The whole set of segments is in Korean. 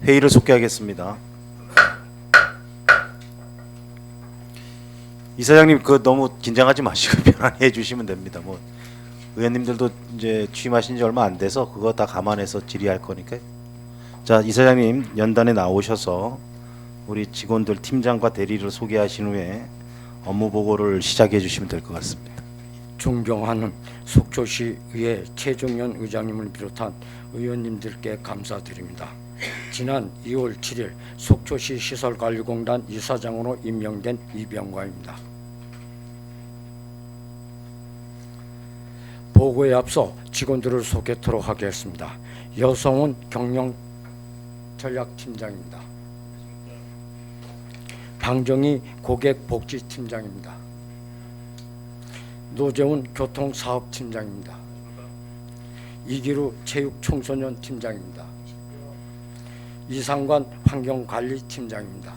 회의를 속개하겠습니다. 이사장님 너무 긴장하지 마시고 편안히 해주시면 됩니다. 의원님들도 이제 취임하신 지 얼마 안 돼서 그거 다 감안해서 질의할 거니까요. 자, 이사장님 연단에 나오셔서 우리 직원들 팀장과 대리를 소개하신 후에 업무 보고를 시작해 주시면 될 것 같습니다. 존경하는 속초시의회 최종현 의장님을 비롯한 의원님들께 감사드립니다. 지난 2월 7일 속초시 시설관리공단 이사장으로 임명된 이병과입니다. 보고에 앞서 직원들을 소개토록 하겠습니다. 여성은 경영전략팀장입니다. 방정희 고객복지팀장입니다. 노재훈 교통사업팀장입니다. 이기루 체육청소년팀장입니다. 이상관 환경관리팀장입니다.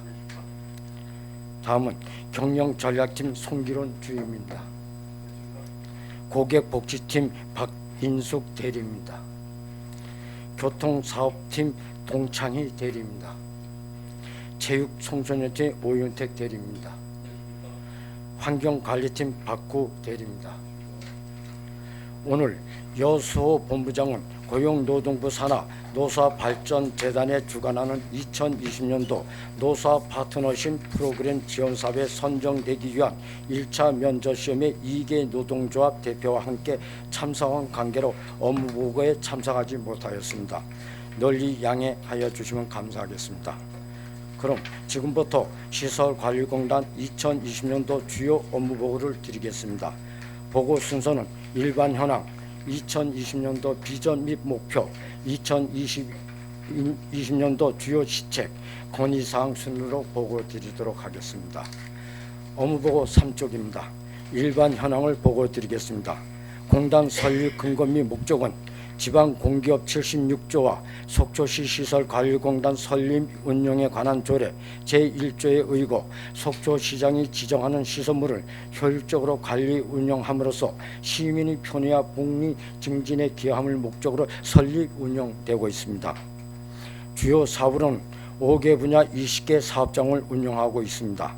다음은 경영전략팀 송기론 주임입니다. 고객복지팀 박인숙 대리입니다. 교통사업팀 동창희 대리입니다. 체육청소년팀 오윤택 대리입니다. 환경관리팀 박구 대리입니다. 오늘 여수호 본부장은 고용노동부 산하 노사발전재단에 주관하는 2020년도 노사 파트너십 프로그램 지원사업에 선정되기 위한 1차 면접시험에 2개 노동조합 대표와 함께 참석한 관계로 업무보고에 참석하지 못하였습니다. 널리 양해하여 주시면 감사하겠습니다. 그럼 지금부터 시설관리공단 2020년도 주요 업무보고를 드리겠습니다. 보고 순서는 일반 현황, 2020년도 비전 및 목표, 2020년도 주요 시책, 건의사항 순으로 보고 드리도록 하겠습니다. 업무보고 3쪽입니다. 일반 현황을 보고 드리겠습니다. 공단 설립 근거 및 목적은 지방공기업 76조와 속초시 시설관리공단 설립 운영에 관한 조례 제1조에 의거 속초시장이 지정하는 시설물을 효율적으로 관리 운영함으로써 시민의 편의와 복리 증진에 기여함을 목적으로 설립 운영되고 있습니다. 주요 사업으로는 5개 분야 20개 사업장을 운영하고 있습니다.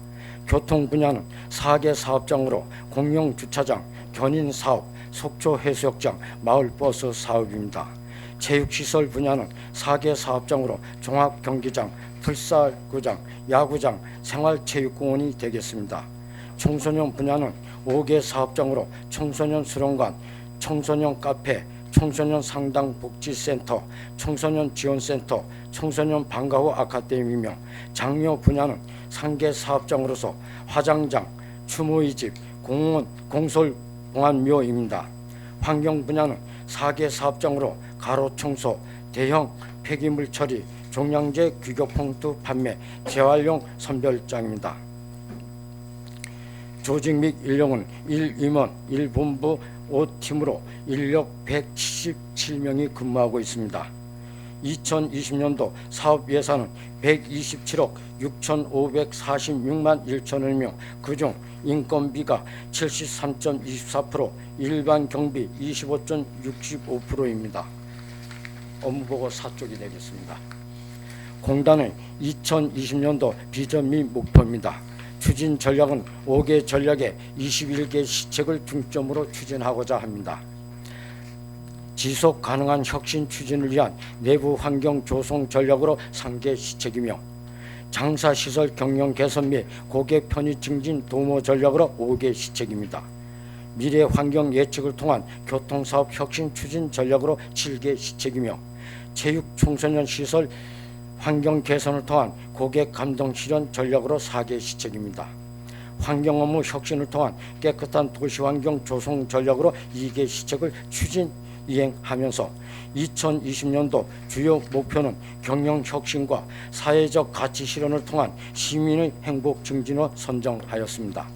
교통 분야는 4개 사업장으로 공영주차장, 견인사업, 속초해수욕장, 마을버스 사업입니다. 체육시설 분야는 4개 사업장으로 종합경기장, 풀살구장, 야구장, 생활체육공원이 되겠습니다. 청소년 분야는 5개 사업장으로 청소년 수련관, 청소년 카페, 청소년 상담복지센터, 청소년 지원센터, 청소년 방과 후 아카데미며 장려 분야는 3개 사업장으로서 화장장, 추모의 집, 공원, 공설 봉안묘입니다. 환경 분야는 4개 사업장으로 가로청소, 대형 폐기물 처리, 종량제 규격봉투 판매, 재활용 선별장입니다. 조직 및 인력은 1임원, 1본부 5팀으로 인력 177명이 근무하고 있습니다. 2020년도 사업 예산은 127억 6,546만 1천원이며 그중 인건비가 73.24%, 일반 경비 25.65%입니다. 업무보고 4쪽이 되겠습니다. 공단의 2020년도 비전 및 목표입니다. 추진 전략은 5개 전략에 21개 시책을 중점으로 추진하고자 합니다. 지속 가능한 혁신 추진을 위한 내부 환경 조성 전략으로 3개 시책이며 장사시설 경영 개선 및 고객 편의 증진 도모 전략으로 5개 시책입니다. 미래 환경 예측을 통한 교통사업 혁신 추진 전략으로 7개 시책이며 체육 청소년 시설 환경 개선을 통한 고객 감동 실현 전략으로 4개 시책입니다. 환경 업무 혁신을 통한 깨끗한 도시환경 조성 전략으로 2개 시책을 추진 이행하면서 2020년도 주요 목표는 경영 혁신과 사회적 가치 실현을 통한 시민의 행복 증진으로 선정하였습니다.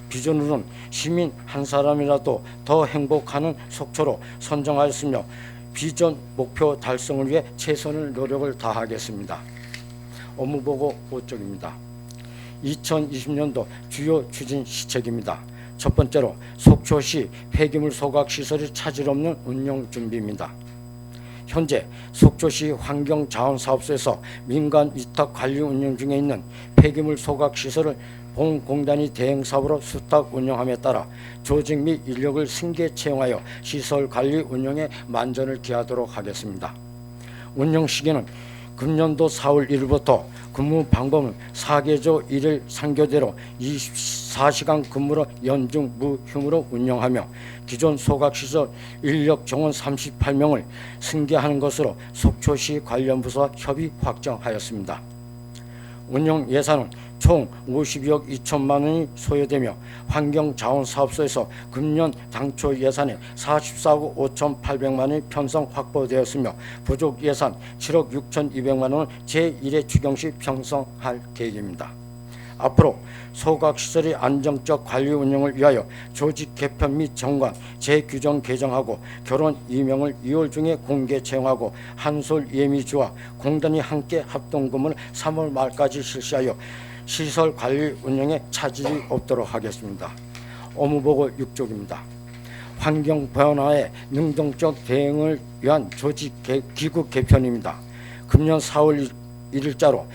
비전으로는 시민 한 사람이라도 더 행복하는 속초로 선정하였으며 비전 목표 달성을 위해 최선의 노력을 다하겠습니다. 업무보고 5쪽입니다. 2020년도 주요 추진 시책입니다. 첫 번째로 속초시 폐기물 소각 시설이 차질 없는 운영 준비입니다. 현재 속초시 환경자원사업소에서 민간 위탁 관리 운영 중에 있는 폐기물 소각시설을 본 공단이 대행사업으로 수탁 운영함에 따라 조직 및 인력을 승계 채용하여 시설 관리 운영에 만전을 기하도록 하겠습니다. 운영 시기는 금년도 4월 1일부터 근무 방법은 4개조 1일 3교대로 24시간 근무로 연중 무휴무로 운영하며 기존 소각시설 인력 정원 38명을 승계하는 것으로 속초시 관련 부서와 협의 확정하였습니다. 운영 예산은 총 52억 2천만 원이 소요되며 환경자원사업소에서 금년 당초 예산의 44억 5,800만 원이 편성 확보되었으며 부족 예산 7억 6,200만 원을 제1회 추경 시 편성할 계획입니다. 앞으로 소각시설의 안정적 관리 운영을 위하여 조직 개편 및 정관, 재규정 개정하고 결혼 이명을 2월 중에 공개 채용하고 한솔 예미주와 공단이 함께 합동근무를 3월 말까지 실시하여 시설 관리 운영에 차질이 없도록 하겠습니다. 업무보고 6쪽입니다. 환경 변화에 능동적 대응을 위한 조직 기구 개편입니다. 금년 4월 1일자로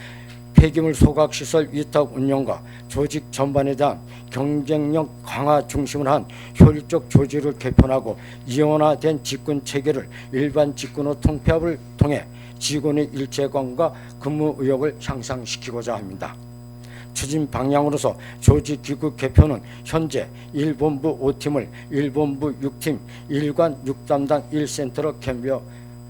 폐기물 소각시설 위탁 운영과 조직 전반에 대한 경쟁력 강화 중심을 한 효율적 조직을 개편하고 이원화된 직군 체계를 일반 직군의 통폐합을 통해 직원의 일체감과 근무 의욕을 향상시키고자 합니다. 추진 방향으로서 조직기구 개편은 현재 1본부 5팀을 1본부 6팀 1관 6담당 1센터로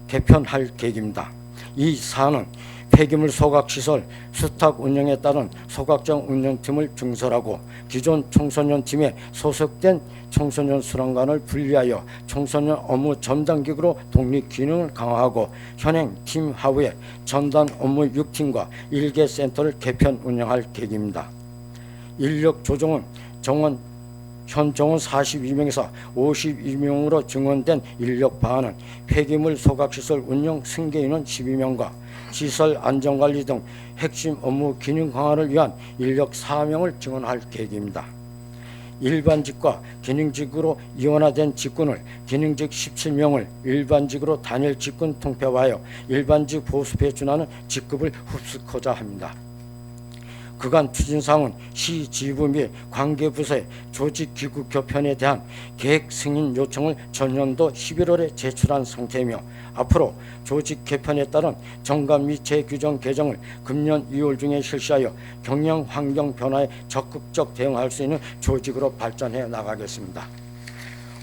개편할 계획입니다. 이 사안은 폐기물 소각시설 수탁 운영에 따른 소각장 운영팀을 증설하고 기존 청소년팀에 소속된 청소년 수련관을 분리하여 청소년 업무 전담기구로 독립 기능을 강화하고 현행 팀 하우에 전담 업무 6팀과 1개 센터를 개편 운영할 계획입니다. 인력 조정은 현 정원 42명에서 52명으로 증원된 인력 방안은 폐기물 소각시설 운영 승계인원 12명과 시설 안전관리 등 핵심 업무 기능 강화를 위한 인력 4명을 증원할 계획입니다. 일반직과 기능직으로 이원화된 직군을 기능직 17명을 일반직으로 단일 직군 통폐합하여 일반직 보수에 준하는 직급을 흡수하고자 합니다. 그간 추진사항은 시 지부 및 관계부서의 조직기구 개편에 대한 계획 승인 요청을 전년도 11월에 제출한 상태이며 앞으로 조직 개편에 따른 정관 및 재규정 개정을 금년 2월 중에 실시하여 경영 환경 변화에 적극적 대응할 수 있는 조직으로 발전해 나가겠습니다.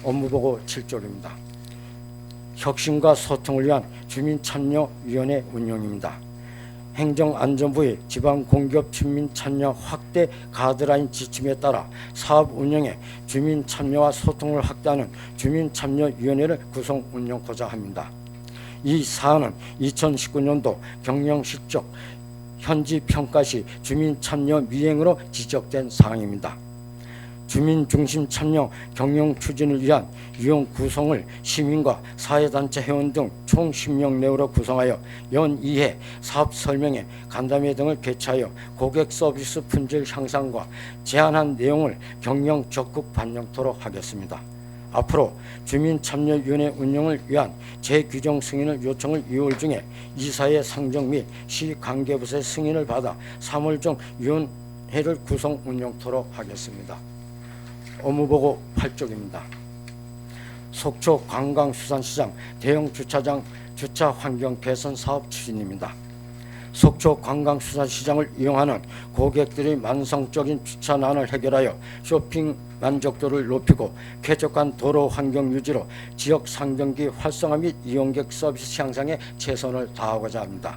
업무보고 7쪽입니다. 혁신과 소통을 위한 주민참여위원회 운영입니다. 행정안전부의 지방공기업 주민참여 확대 가드라인 지침에 따라 사업 운영에 주민참여와 소통을 확대하는 주민참여위원회를 구성 운영하고자 합니다. 이 사안은 2019년도 경영실적 현지평가 시 주민참여 미행으로 지적된 사항입니다. 주민중심 참여 경영 추진을 위한 위원 구성을 시민과 사회단체 회원 등 총 10명 내외로 구성하여 연 2회 사업 설명회, 간담회 등을 개최하여 고객 서비스 품질 향상과 제안한 내용을 경영 적극 반영토록 하겠습니다. 앞으로 주민참여위원회 운영을 위한 재규정 승인을 요청을 2월 중에 이사회 상정 및 시관계부서의 승인을 받아 3월 중 위원회를 구성 운영토록 하겠습니다. 업무보고 8쪽입니다. 속초 관광수산시장 대형 주차장 주차 환경 개선 사업 추진입니다. 속초 관광수산시장을 이용하는 고객들의 만성적인 주차난을 해결하여 쇼핑 만족도를 높이고 쾌적한 도로 환경 유지로 지역 상경기 활성화 및 이용객 서비스 향상에 최선을 다하고자 합니다.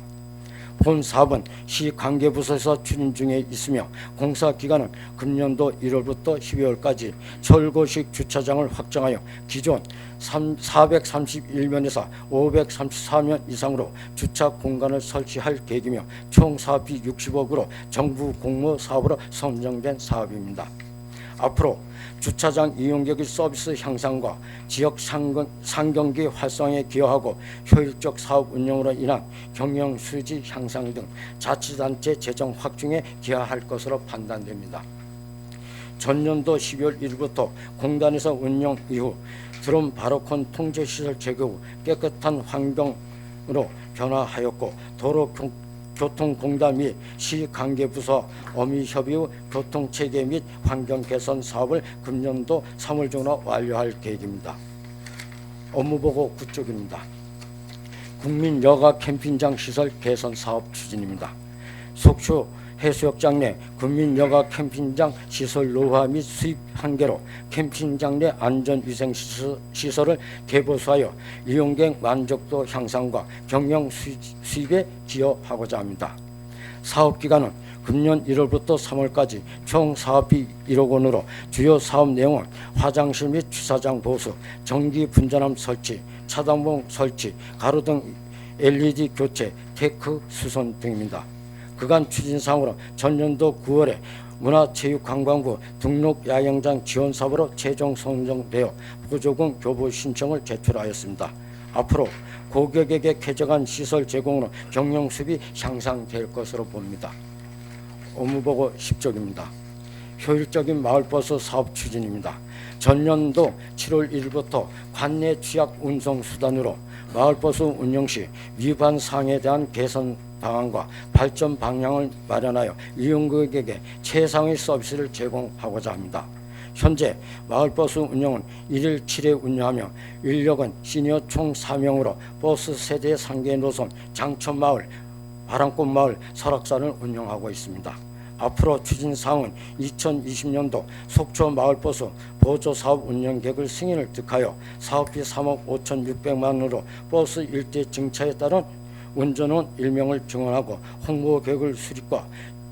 본 사업은 시 관계부서에서 추진 중에 있으며 공사 기간은 금년도 1월부터 12월까지 철거식 주차장을 확장하여 기존 431면에서 534면 이상으로 주차 공간을 설치할 계획이며 총 사업비 60억으로 정부 공모 사업으로 선정된 사업입니다. 앞으로 주차장 이용객의 서비스 향상과 지역 상경기 활성화에 기여하고 효율적 사업 운영으로 인한 경영 수지 향상 등 자치단체 재정 확충에 기여할 것으로 판단됩니다. 전년도 12월 1일부터 공단에서 운영 이후 드론 바로콘 통제시설 제거 후 깨끗한 환경 시설로 변화하였고 도로교통공단 및 시관계부서 어미협의 후 교통체계 및 환경개선 사업을 금년도 3월 중으로 완료할 계획입니다. 업무보고 9쪽입니다. 국민 여가 캠핑장 시설 개선 사업 추진입니다. 속초 해수욕장 내 국민 여가 캠핑장 시설 노후화 및 수입 한계로 캠핑장 내 안전위생 시설을 개보수하여 이용객 만족도 향상과 경영 수입에 기여하고자 합니다. 사업 기간은 금년 1월부터 3월까지 총 사업비 1억 원으로 주요 사업 내용은 화장실 및 주차장 보수, 전기 분전함 설치, 차단봉 설치, 가로등 LED 교체, 테크 수선 등입니다. 그간 추진사항으로 전년도 9월에 문화체육관광부 등록야영장 지원사업으로 최종 선정되어 보조금 교부 신청을 제출하였습니다. 앞으로 고객에게 쾌적한 시설 제공으로 경영 수입이 향상될 것으로 봅니다. 업무보고 10쪽입니다. 효율적인 마을버스 사업 추진입니다. 전년도 7월 1일부터 관내 취약 운송수단으로 마을버스 운영 시 위반 사항에 대한 개선 방안과 발전 방향을 마련하여 이용객에게 최상의 서비스를 제공하고자 합니다. 현재 마을버스 운영은 1일 7회 운영하며 인력은 시니어 총 4명으로 버스 세대 상계 노선 장천마을, 바람꽃마을, 설악산을 운영하고 있습니다. 앞으로 추진사항은 2020년도 속초 마을버스 보조사업 운영계획을 승인을 득하여 사업비 3억 5,600만 원으로 버스 일대 증차에 따른 운전원 1명을 증원하고 홍보계획을 수립과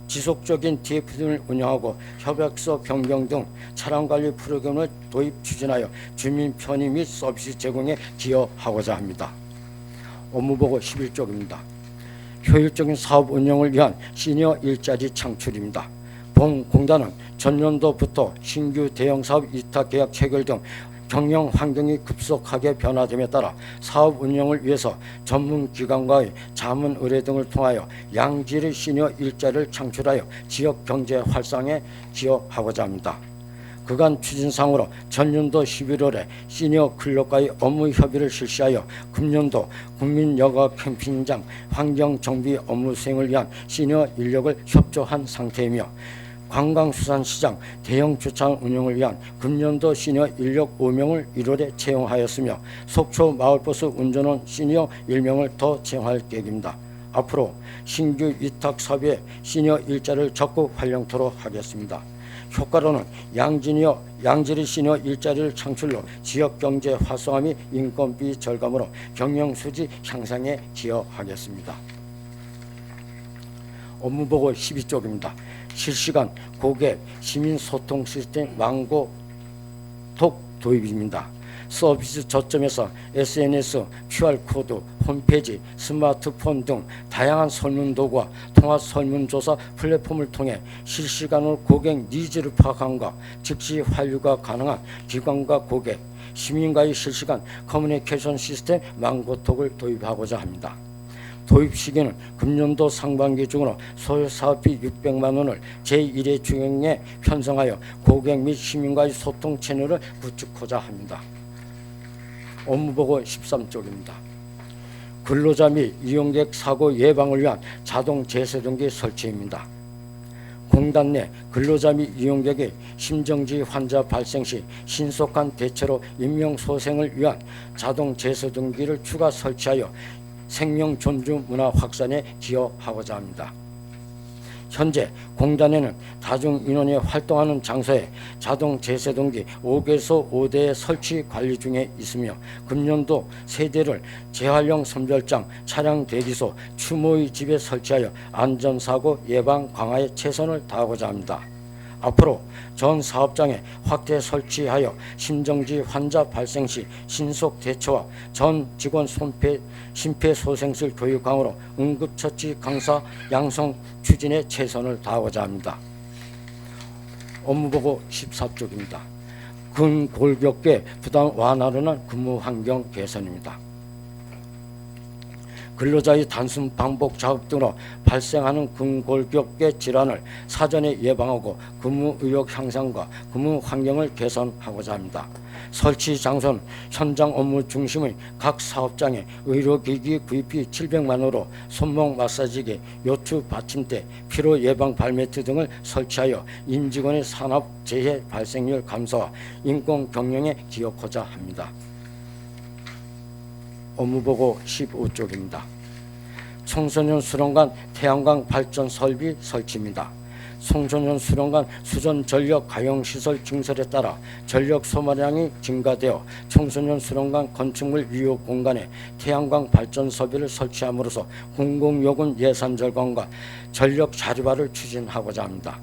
지속적인 TF 등을 운영하고 협약서 변경 등 차량관리 프로그램을 도입 추진하여 주민 편의 및 서비스 제공에 기여하고자 합니다. 업무보고 11쪽입니다. 효율적인 사업 운영을 위한 시니어 일자리 창출입니다. 본 공단은 전년도부터 신규 대형사업 위탁계약 체결 등 경영 환경이 급속하게 변화됨에 따라 사업 운영을 위해서 전문기관과의 자문 의뢰 등을 통하여 양질의 시니어 일자리를 창출하여 지역 경제 활성에 기여하고자 합니다. 그간 추진상으로 전년도 11월에 시니어 클럽과의 업무 협의를 실시하여 금년도 국민 여가 캠핑장 환경 정비 업무 수행을 위한 시니어 인력을 협조한 상태이며 관광수산시장 대형 주차장 운영을 위한 금년도 시니어 인력 5명을 1월에 채용하였으며 속초 마을버스 운전원 시니어 1명을 더 채용할 계획입니다. 앞으로 신규 위탁 사업에 시니어 일자리를 적극 활용토록 하겠습니다. 효과로는 양질의 시니어 일자리를 창출로 지역경제 활성화 및 인건비 절감으로 경영수지 향상에 기여하겠습니다. 업무보고 12쪽입니다. 실시간 고객 시민소통 시스템 망고톡 도입입니다. 서비스 저점에서 SNS, QR코드, 홈페이지, 스마트폰 등 다양한 설문도구와 통합설문조사 플랫폼을 통해 실시간으로 고객 니즈를 파악함과 즉시 환류가 가능한 기관과 고객, 시민과의 실시간 커뮤니케이션 시스템 망고톡을 도입하고자 합니다. 도입 시기는 금년도 상반기 중으로 소요 사업비 600만 원을 제1회 중에 편성하여 고객 및 시민과의 소통 채널을 구축하고자 합니다. 업무보고 13쪽입니다. 근로자 및 이용객 사고 예방을 위한 자동 제세동기 설치입니다. 공단 내 근로자 및 이용객의 심정지 환자 발생 시 신속한 대처로 인명소생을 위한 자동 제세동기를 추가 설치하여 생명 존중 문화 확산에 기여하고자 합니다. 현재 공단에는 다중 인원이 활동하는 장소에 자동 제세동기 5개소 5대의 설치 관리 중에 있으며 금년도 3대를 재활용 선별장, 차량 대기소, 추모의 집에 설치하여 안전사고 예방 강화에 최선을 다하고자 합니다. 앞으로 전 사업장에 확대 설치하여 심정지 환자 발생 시 신속 대처와 전 직원 심폐소생술 교육 강화로 응급처치 강사 양성 추진에 최선을 다하고자 합니다. 업무보고 14쪽입니다. 근골격계 부담 완화를 위한 근무 환경 개선입니다. 근로자의 단순 반복 작업 등으로 발생하는 근골격계 질환을 사전에 예방하고 근무 의욕 향상과 근무 환경을 개선하고자 합니다. 설치 장소는 현장 업무 중심의 각 사업장에 의료기기 구입비 700만 원으로 손목 마사지기, 요추 받침대, 피로 예방 발매트 등을 설치하여 임직원의 산업 재해 발생률 감소와 인권 경영에 기여하고자 합니다. 업무보고 15쪽입니다. 청소년 수련관 태양광 발전 설비 설치입니다. 청소년 수련관 수전 전력 가용시설 증설에 따라 전력 소모량이 증가되어 청소년 수련관 건축물 유효 공간에 태양광 발전 설비를 설치함으로써 공공요금 예산 절감과 전력 자립화를 추진하고자 합니다.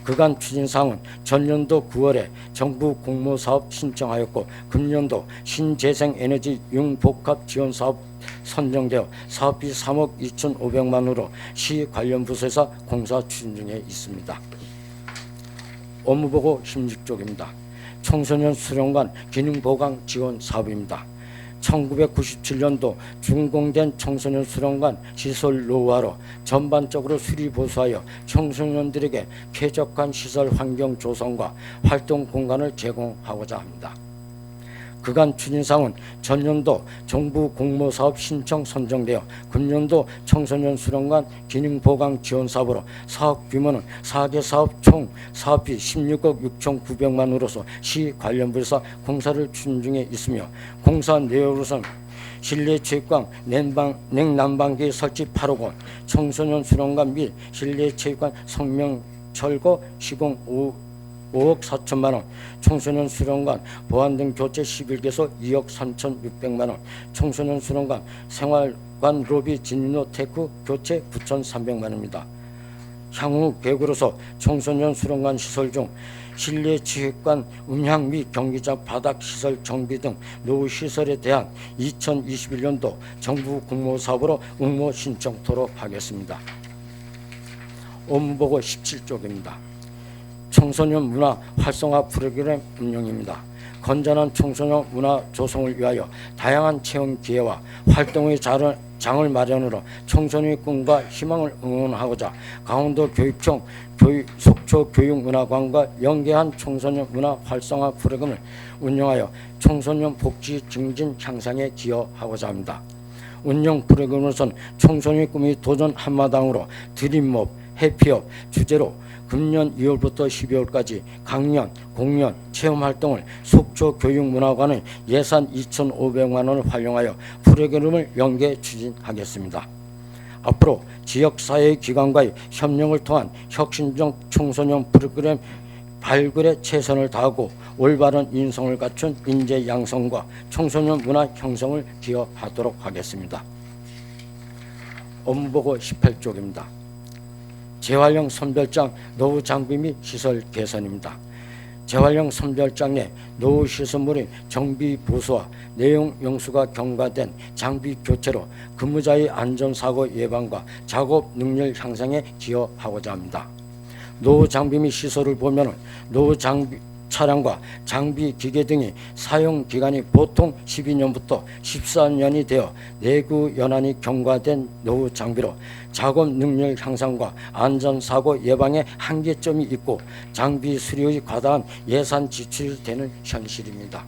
그간 추진사항은 전년도 9월에 정부 공모사업 신청하였고 금년도 신재생에너지 융복합지원사업 선정되어 사업비 3억 2,500만 원으로 시 관련 부서에서 공사 추진 중에 있습니다. 업무보고 16쪽입니다. 청소년 수련관 기능보강 지원 사업입니다. 1997년도 준공된 청소년 수련관 시설 노후화로 전반적으로 수리보수하여 청소년들에게 쾌적한 시설 환경 조성과 활동 공간을 제공하고자 합니다. 그간 추진사항은 전년도 정부 공모사업 신청 선정되어 금년도 청소년 수련관 기능보강 지원사업으로 사업 규모는 4개 사업 총 사업비 16억 6,900만 원으로서 시 관련부에서 공사를 추진 중에 있으며 공사 내역으로서는 실내 체육관 냉난방기 설치 8억 원, 청소년 수련관 및 실내 체육관 성명 철거 시공 5억 4천만 원, 청소년 수련관 보안 등 교체 11개소 2억 3,600만 원, 청소년 수련관 생활관 로비 진입로 테크 교체 9,300만 원입니다. 향후 계획으로서 청소년 수련관 시설 중 실내 체육관 음향 및 경기장 바닥 시설 정비 등 노후 시설에 대한 2021년도 정부 공모사업으로 응모 신청토록 하겠습니다. 업무보고 17쪽입니다. 청소년 문화 활성화 프로그램 운영입니다. 건전한 청소년 문화 조성을 위하여 다양한 체험 기회와 활동의 장을 마련으로 청소년의 꿈과 희망을 응원하고자 강원도 교육청 속초교육문화관과 연계한 청소년 문화 활성화 프로그램을 운영하여 청소년 복지 증진 향상에 기여하고자 합니다. 운영 프로그램으로서는 청소년의 꿈이 도전 한마당으로 드림몹, 해피업 주제로 금년 2월부터 12월까지 강연, 공연, 체험활동을 속초교육문화관의 예산 2,500만 원을 활용하여 프로그램을 연계 추진하겠습니다. 앞으로 지역사회기관과의 협력을 통한 혁신적 청소년 프로그램 발굴에 최선을 다하고 올바른 인성을 갖춘 인재 양성과 청소년 문화 형성을 기여하도록 하겠습니다. 업무보고 18쪽입니다. 재활용 선별장 노후 장비 및 시설 개선입니다. 재활용 선별장 내 노후 시설물의 정비 보수와 내용 용수가 경과된 장비 교체로 근무자의 안전사고 예방과 작업 능률 향상에 기여하고자 합니다. 노후 장비 및 시설을 보면 노후 장비 차량과 장비 기계 등이 사용 기간이 보통 12년부터 14년이 되어 내구 연한이 경과된 노후 장비로 작업 능률 향상과 안전사고 예방에 한계점이 있고 장비 수리의 과다한 예산 지출이 되는 현실입니다.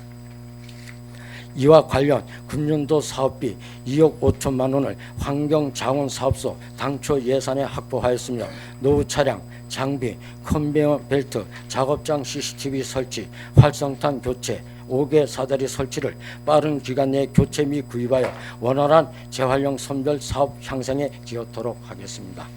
이와 관련 금년도 사업비 2억 5천만 원을 환경자원사업소 당초 예산에 확보하였으며 노후 차량, 장비, 컨베이어 벨트, 작업장 CCTV 설치, 활성탄 교체, 5개 사다리 설치를 빠른 기간 내에 교체 및 구입하여 원활한 재활용 선별 사업 향상에 기여토록 하겠습니다.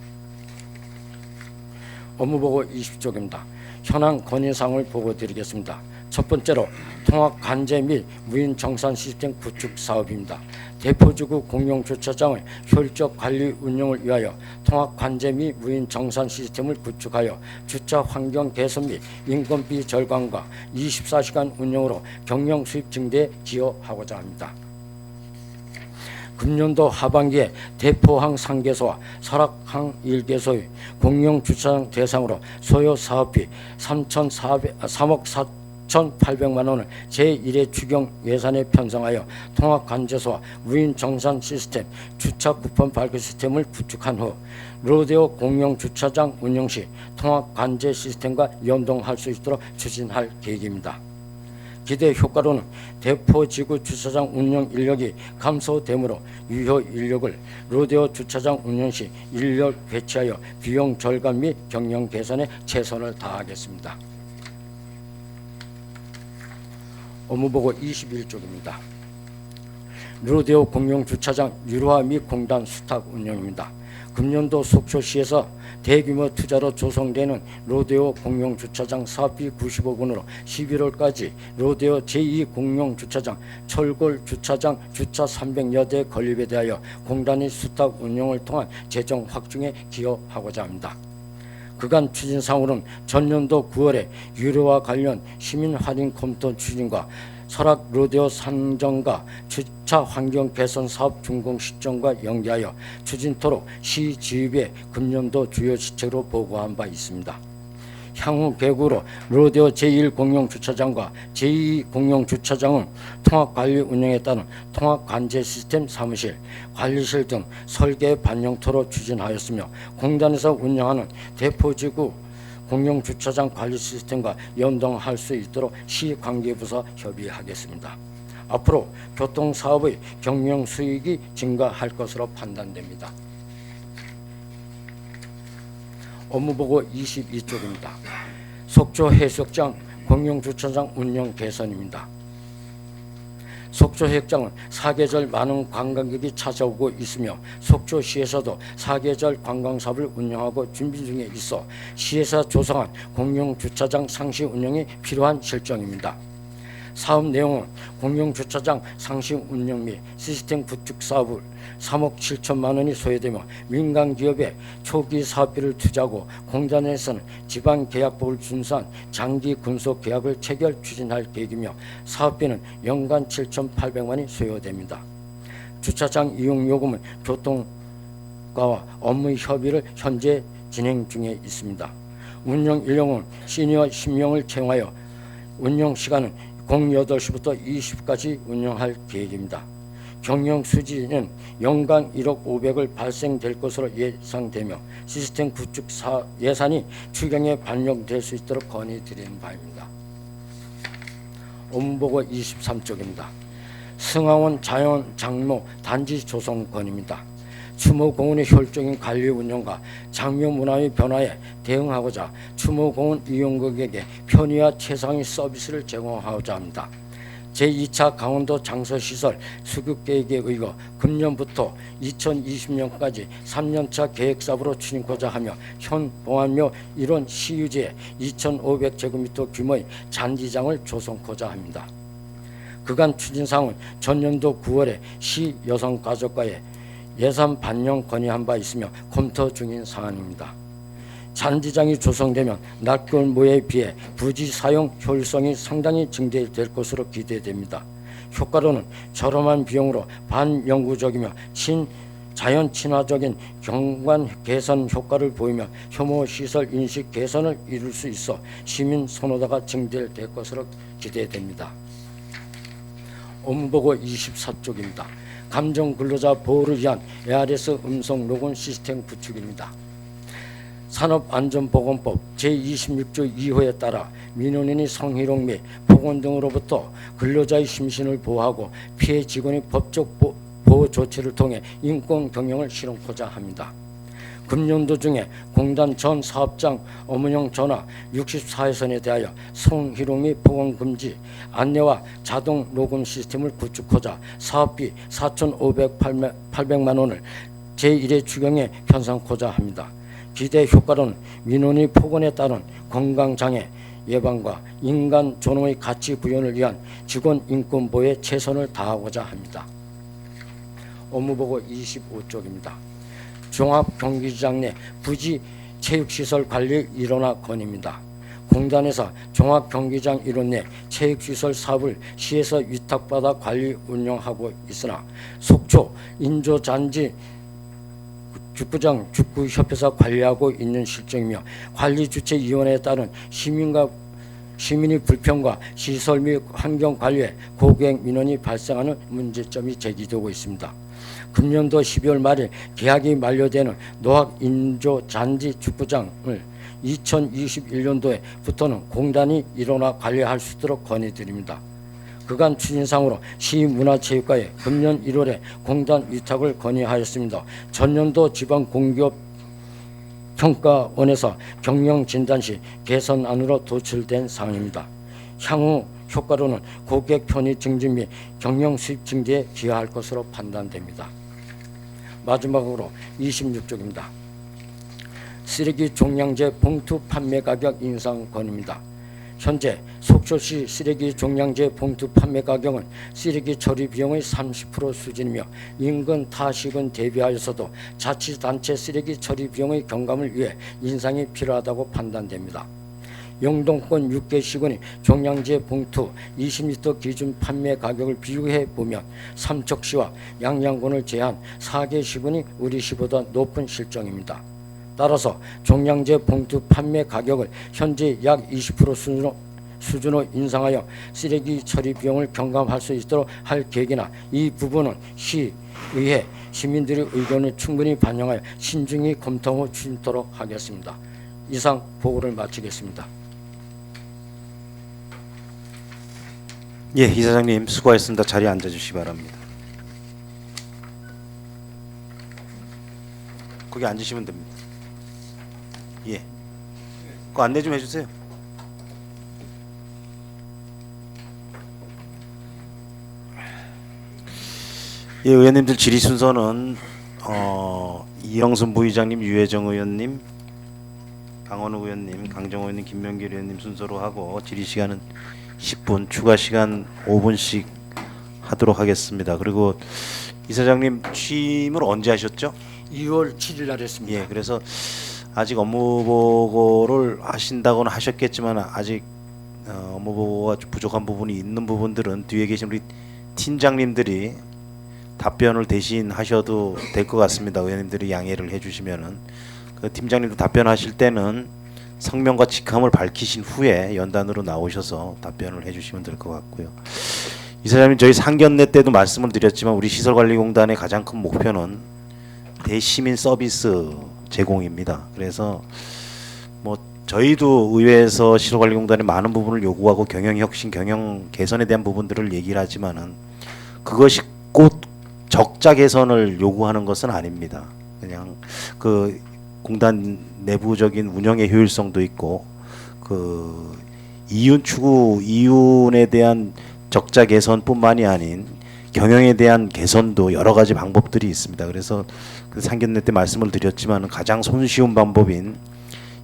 업무보고 20쪽입니다. 현황 건의사항을 보고드리겠습니다. 첫 번째로 통합 관제 및 무인 정산 시스템 구축 사업입니다. 대포지구 공용주차장의 효율적 관리 운영을 위하여 통합 관제 및 무인 정산 시스템을 구축하여 주차 환경 개선 및 인건비 절감과 24시간 운영으로 경영 수입 증대에 기여하고자 합니다. 금년도 하반기에 대포항 상계소와 설악항 1개소의 공용주차장 대상으로 소요 사업비 3억 7,800만 원을 제1회 추경 예산에 편성하여 통합관제소와 무인 정산 시스템, 주차 쿠폰 발급 시스템을 구축한 후 로데오 공영 주차장 운영 시 통합관제 시스템과 연동할 수 있도록 추진할 계획입니다. 기대 효과로는 대포지구 주차장 운영 인력이 감소되므로 유효 인력을 로데오 주차장 운영 시 인력 배치하여 비용 절감 및 경영 개선에 최선을 다하겠습니다. 업무보고 21쪽입니다. 로데오 공용 주차장 유료화 및 공단 수탁 운영입니다. 금년도 속초시에서 대규모 투자로 조성되는 로데오 공용 주차장 사업비 90억 원으로 11월까지 로데오 제2 공용 주차장, 철골 주차장 주차 300여 대 건립에 대하여 공단의 수탁 운영을 통한 재정 확충에 기여하고자 합니다. 그간 추진상으로는 전년도 9월에 유료화 관련 시민 할인 검토 추진과 설악 로데오 상정과 주차 환경 개선 사업 준공 시점과 연계하여 추진토록 시 지휘부에 금년도 주요 시책으로 보고한 바 있습니다. 향후 계획으로 로데오 제1 공용 주차장과 제2 공용 주차장은 통합관리 운영에 따른 통합관제 시스템 사무실, 관리실 등 설계 반영토로 추진하였으며 공단에서 운영하는 대포지구 공용 주차장 관리 시스템과 연동할 수 있도록 시 관계부서 협의하겠습니다. 앞으로 교통사업의 경영 수익이 증가할 것으로 판단됩니다. 업무보고 22쪽입니다. 속초 해수욕장 공용 주차장 운영 개선입니다. 속초 해수욕장은 사계절 많은 관광객이 찾아오고 있으며 속초시에서도 사계절 관광사업을 운영하고 준비 중에 있어 시에서 조성한 공용 주차장 상시 운영이 필요한 실정입니다. 사업 내용은 공용 주차장 상시 운영 및 시스템 구축 사업을 3억 7천만 원이 소요되며 민간 기업에 초기 사업비를 투자하고 공단에서는 지방 계약법을 준수한 장기 군속 계약을 체결 추진할 계획이며 사업비는 연간 7,800만 원이 소요됩니다. 주차장 이용 요금은 교통과와 업무 협의를 현재 진행 중에 있습니다. 운영 인력은 시니어 10명을 채용하여 운영 시간은 08시부터 20시까지 운영할 계획입니다. 경영 수지는 연간 1억 500을 발생될 것으로 예상되며 시스템 구축 예산이 추경에 반영될 수 있도록 건의드리는 바입니다. 업무보고 23쪽입니다. 승하원 자연 장로 단지 조성 건입니다. 추모공원의 효율적인 관리 운영과 장묘 문화의 변화에 대응하고자 추모공원 이용객에게 편의와 최상의 서비스를 제공하고자 합니다. 제2차 강원도 장서시설 수급계획에 의거 금년부터 2020년까지 3년차 계획사업으로 추진하고자 하며 현 봉안묘 일원 시유지에 2,500제곱미터 규모의 잔디장을 조성하고자 합니다. 그간 추진사항은 전년도 9월에 시 여성가족과의 예산 반영 건의한 바 있으며 검토 중인 사안입니다. 잔디장이 조성되면 낮겨울모에 비해 부지 사용 효율성이 상당히 증대될 것으로 기대됩니다. 효과로는 저렴한 비용으로 반영구적이며 자연 친화적인 경관 개선 효과를 보이며 혐오 시설 인식 개선을 이룰 수 있어 시민 선호도가 증대될 것으로 기대됩니다. 업무보고 24쪽입니다. 감정 근로자 보호를 위한 ARS 음성 로그인 시스템 구축입니다. 산업안전보건법 제26조 2호에 따라 민원인의 성희롱 및 폭언 등으로부터 근로자의 심신을 보호하고 피해 직원의 법적 보호 조치를 통해 인권 경영을 실현하고자 합니다. 금년도 중에 공단 전 사업장 업무용 전화 64회선에 대하여 성희롱 및 폭언 금지 안내와 자동 로그인 시스템을 구축하자 사업비 4,500만 원을 제1회 추경에 편성하고자 합니다. 기대 효과로는 민원의 폭언에 따른 건강장애 예방과 인간 존엄의 가치 구현을 위한 직원 인권 보호에 최선을 다하고자 합니다. 업무보고 25쪽입니다. 종합경기장 내 부지 체육시설 관리 일원화 건입니다. 공단에서 종합경기장 일원 내 체육시설 사업을 시에서 위탁받아 관리 운영하고 있으나 속초 인조잔지 축구장 축구협회에서 관리하고 있는 실정이며 관리주체위원회에 따른 시민과 시민의 불평과 시설 및 환경 관리에 고객 민원이 발생하는 문제점이 제기되고 있습니다. 금년도 12월 말일 계약이 만료되는 노학 인조 잔디 축구장을 2021년도에부터는 공단이 일원화 관리할 수 있도록 건의드립니다. 그간 추진상으로 시문화체육과에 금년 1월에 공단 위탁을 건의하였습니다. 전년도 지방공기업 평가원에서 경영 진단 시 개선안으로 도출된 사항입니다. 향후 효과로는 고객 편의 증진 및 경영 수입 증대에 기여할 것으로 판단됩니다. 마지막으로 26쪽입니다. 쓰레기 종량제 봉투 판매 가격 인상 건입니다. 현재 속초시 쓰레기 종량제 봉투 판매 가격은 쓰레기 처리 비용의 30% 수준이며 인근 타시군 대비하여서도 자치단체 쓰레기 처리 비용의 경감을 위해 인상이 필요하다고 판단됩니다. 영동권 6개 시군이 종량제 봉투 20리터 기준 판매 가격을 비교해 보면 삼척시와 양양군을 제한 4개 시군이 우리 시보다 높은 실정입니다. 따라서 종량제 봉투 판매 가격을 현재 약 20% 수준으로 인상하여 쓰레기 처리 비용을 경감할 수 있도록 할 계획이나 이 부분은 시의회 시민들의 의견을 충분히 반영하여 신중히 검토 후 추진토록 하겠습니다. 이상 보고를 마치겠습니다. 예, 이사장님 수고하셨습니다. 자리에 앉아주시기 바랍니다. 거기 앉으시면 됩니다. 예, 그 안내 좀 해주세요. 예, 의원님들 질의 순서는 이영순 부의장님, 유혜정 의원님, 강원우 의원님, 강정호 의원님, 김명길 의원님 순서로 하고 질의 시간은 10분, 추가 시간 5분씩 하도록 하겠습니다. 그리고 이사장님 취임을 언제 하셨죠? 2월 7일 날 했습니다. 예, 그래서 아직 업무 보고를 하신다고는 하셨겠지만 아직 업무 보고가 좀 부족한 부분이 있는 부분들은 뒤에 계신 우리 팀장님들이 답변을 대신 하셔도 될 것 같습니다. 의원님들이 양해를 해주시면은 그 팀장님도 답변하실 때는 성명과 직함을 밝히신 후에 연단으로 나오셔서 답변을 해주시면 될 것 같고요. 이사장님, 저희 상견례 때도 말씀을 드렸지만 우리 시설관리공단의 가장 큰 목표는 대시민 서비스 제공입니다. 그래서 뭐 저희도 의회에서 시설관리공단에 많은 부분을 요구하고 경영혁신, 경영 개선에 대한 부분들을 얘기를 하지만은 그것이 꼭 적자 개선을 요구하는 것은 아닙니다. 그냥 그 공단 내부적인 운영의 효율성도 있고 그 이윤 추구, 이윤에 대한 적자 개선뿐만이 아닌 경영에 대한 개선도 여러 가지 방법들이 있습니다. 그래서 그 상견례 때 말씀을 드렸지만 가장 손쉬운 방법인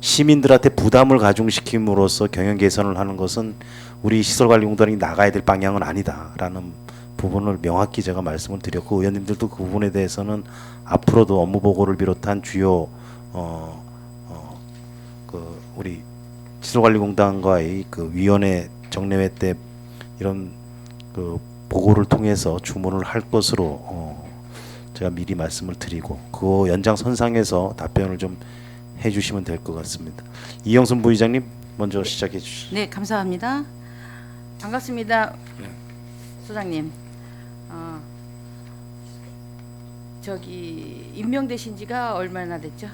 시민들한테 부담을 가중시킴으로써 경영 개선을 하는 것은 우리 시설관리공단이 나가야 될 방향은 아니다라는 부분을 명확히 제가 말씀을 드렸고 의원님들도 그 부분에 대해서는 앞으로도 업무 보고를 비롯한 주요 그 우리 시설관리공단과의 그 위원회 정례회 때 이런 그 보고를 통해서 주문을 할 것으로 제가 미리 말씀을 드리고 그 연장선상에서 답변을 좀 해주시면 될 것 같습니다. 이영순 부의장님 먼저 시작해 주시죠. 네, 감사합니다. 반갑습니다, 소장님. 저기 임명되신 지가 얼마나 됐죠?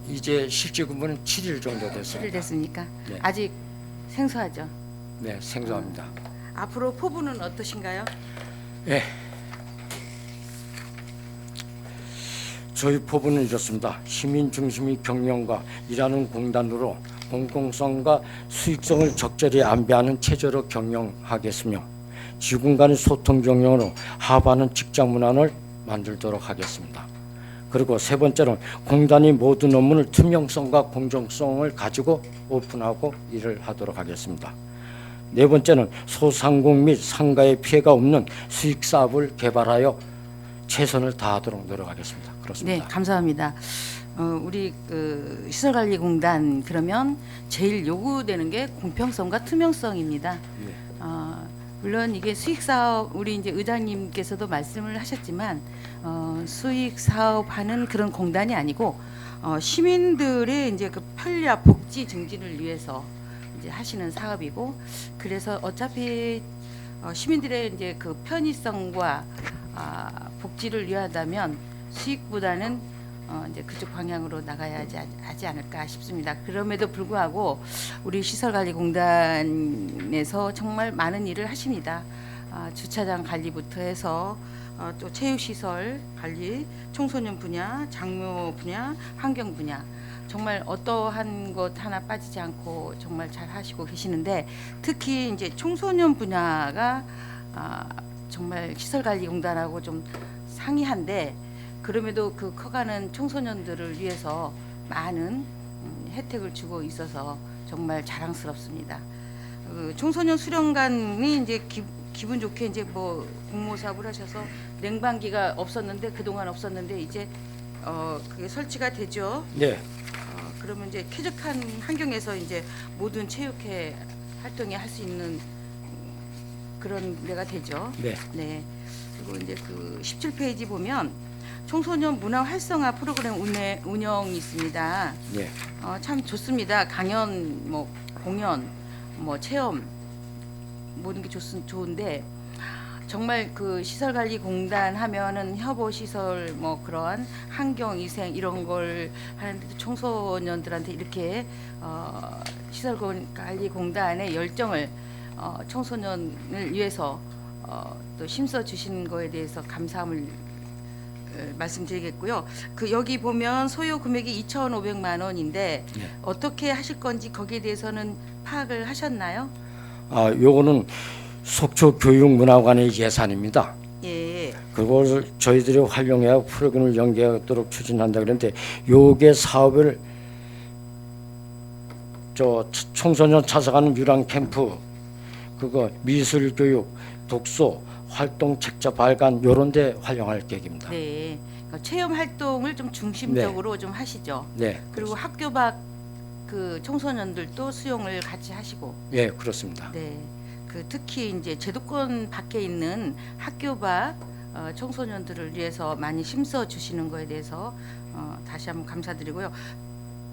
이제 실제 근무는 7일 정도 됐습니다. 7일 됐습니까? 네. 아직 생소하죠? 네, 생소합니다. 앞으로 포부는 어떠신가요? 예. 저희 포부는 이렇습니다. 시민 중심의 경영과 일하는 공단으로 공공성과 수익성을 적절히 안배하는 체제로 경영하겠으며 직원 간의 소통 경영으로 합하는 직장 문화를 만들도록 하겠습니다. 그리고 세 번째는 공단이 모든 업무를 투명성과 공정성을 가지고 오픈하고 일을 하도록 하겠습니다. 네 번째는 소상공 및 상가의 피해가 없는 수익 사업을 개발하여 최선을 다하도록 노력하겠습니다. 네, 그렇습니다. 감사합니다. 우리 그 시설관리공단 그러면 제일 요구되는 게 공평성과 투명성입니다. 네. 물론 이게 수익 사업 우리 이제 의장님께서도 말씀을 하셨지만 수익 사업하는 그런 공단이 아니고 시민들의 이제 그 편리와 복지 증진을 위해서 이제 하시는 사업이고, 그래서 어차피 시민들의 이제 그 편의성과 복지를 위하다면 수익보다는 이제 그쪽 방향으로 나가야 하지 않을까 싶습니다. 그럼에도 불구하고 우리 시설관리공단에서 정말 많은 일을 하십니다. 주차장 관리부터 해서 또 체육시설 관리, 청소년 분야, 장묘 분야, 환경 분야, 정말 어떠한 것 하나 빠지지 않고 정말 잘 하시고 계시는데, 특히 이제 청소년 분야가 정말 시설관리공단하고 좀 상이한데, 그럼에도 그 커가는 청소년들을 위해서 많은 혜택을 주고 있어서 정말 자랑스럽습니다. 청소년 수련관이 이제 기분 좋게 이제 뭐 공모 사업을 하셔서 냉방기가 없었는데, 그동안 없었는데 이제 그게 설치가 되죠. 네. 그러면 이제 쾌적한 환경에서 이제 모든 체육회 활동이 할 수 있는 그런 데가 되죠. 네. 네. 그리고 이제 그 17페이지 보면 청소년 문화 활성화 프로그램 운영이 있습니다. 네. 참 좋습니다. 강연, 뭐 공연, 뭐 체험 모든 게 좋은데, 정말 그 시설관리공단 하면은 협오시설 뭐 그러한 환경위생 이런 걸 하는데도 청소년들한테 이렇게 시설관리공단의 열정을 청소년을 위해서 또 힘써 주신 거에 대해서 감사함을 말씀드리겠고요. 그 여기 보면 소요 금액이 2,500만 원인데 네. 어떻게 하실 건지 거기에 대해서는 파악을 하셨나요? 요거는 속초교육문화관의 예산입니다. 예. 그걸 저희들이 활용해야 프로그램을 연계하도록 추진한다 그랬는데, 요게 사업을 청소년 찾아가는 유랑 캠프, 그거 미술 교육, 독서, 활동 책자 발간 요런 데 활용할 계획입니다. 네. 그러니까 체험 활동을 좀 중심적으로 좀 하시죠. 네. 그리고 학교 밖 그 청소년들도 수용을 같이 하시고. 예, 그렇습니다. 네. 그 특히 이제 제도권 밖에 있는 학교 밖 청소년들을 위해서 많이 힘써 주시는 거에 대해서 다시 한번 감사드리고요.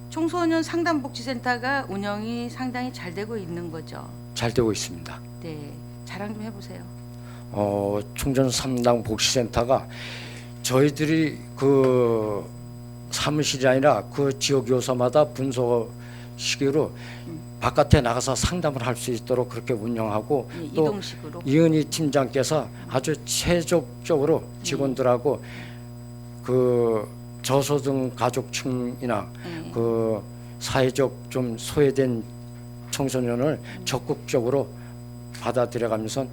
청소년 상담복지센터가 운영이 상당히 잘 되고 있는 거죠. 잘 되고 있습니다. 네. 자랑 좀 해보세요. 충전 삼당 복지센터가 저희들이 그 사무실이 아니라 그 지역 요소마다 분소식으로 바깥에 나가서 상담을 할 수 있도록 그렇게 운영하고, 네, 또 이동식으로. 이은희 팀장께서 아주 체적적으로 직원들하고 그 저소득 가족층이나 네. 그 사회적 좀 소외된 청소년을 적극적으로 받아들여가면서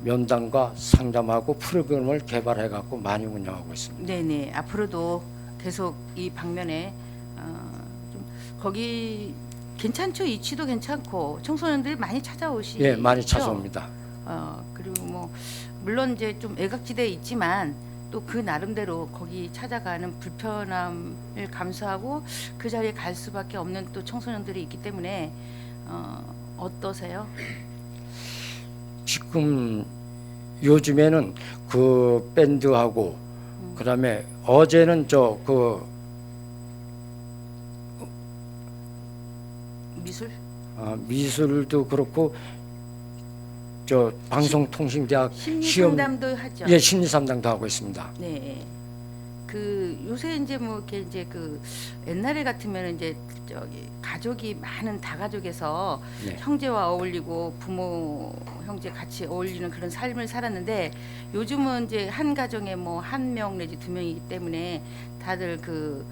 면담과 상담하고 프로그램을 개발해 갖고 많이 운영하고 있습니다. 네네. 앞으로도 계속 이 방면에 좀 거기 괜찮죠. 위치도 괜찮고 청소년들이 많이 찾아오시죠. 예, 많이 찾아옵니다. 그리고 뭐 물론 이제 좀 애각지대에 있지만 또 그 나름대로 거기 찾아가는 불편함을 감수하고 그 자리에 갈 수밖에 없는 또 청소년들이 있기 때문에 어떠세요? 지금 요즘에는 그 밴드하고 그다음에 어제는 미술? 미술도 그렇고 방송통신대학 시험, 심리상담도 하죠. 예, 심리상담도 하고 있습니다. 네. 그 요새 이제 뭐 이렇게 이제 그 옛날에 같으면 이제 저기 가족이 많은 다가족에서 네. 형제와 어울리고 부모 형제 같이 어울리는 그런 삶을 살았는데, 요즘은 이제 한 가정에 뭐 한 명 내지 두 명이기 때문에 다들 그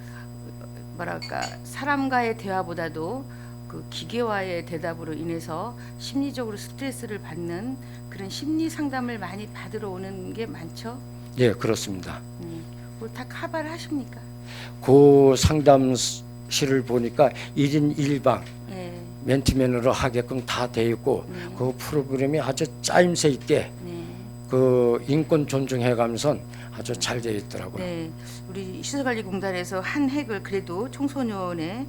뭐랄까 사람과의 대화보다도 그 기계와의 대답으로 인해서 심리적으로 스트레스를 받는 그런 심리 상담을 많이 받으러 오는 게 많죠. 예, 그렇습니다. 그걸 다 커버를 하십니까? 그 상담실을 보니까 1인 1방 네. 맨투맨으로 하게끔 다 돼 있고, 그 프로그램이 아주 짜임새 있게 네. 그 인권 존중해가면서 아주 잘 되어 있더라고요. 네. 우리 시설관리공단에서 한 획을 그래도 청소년의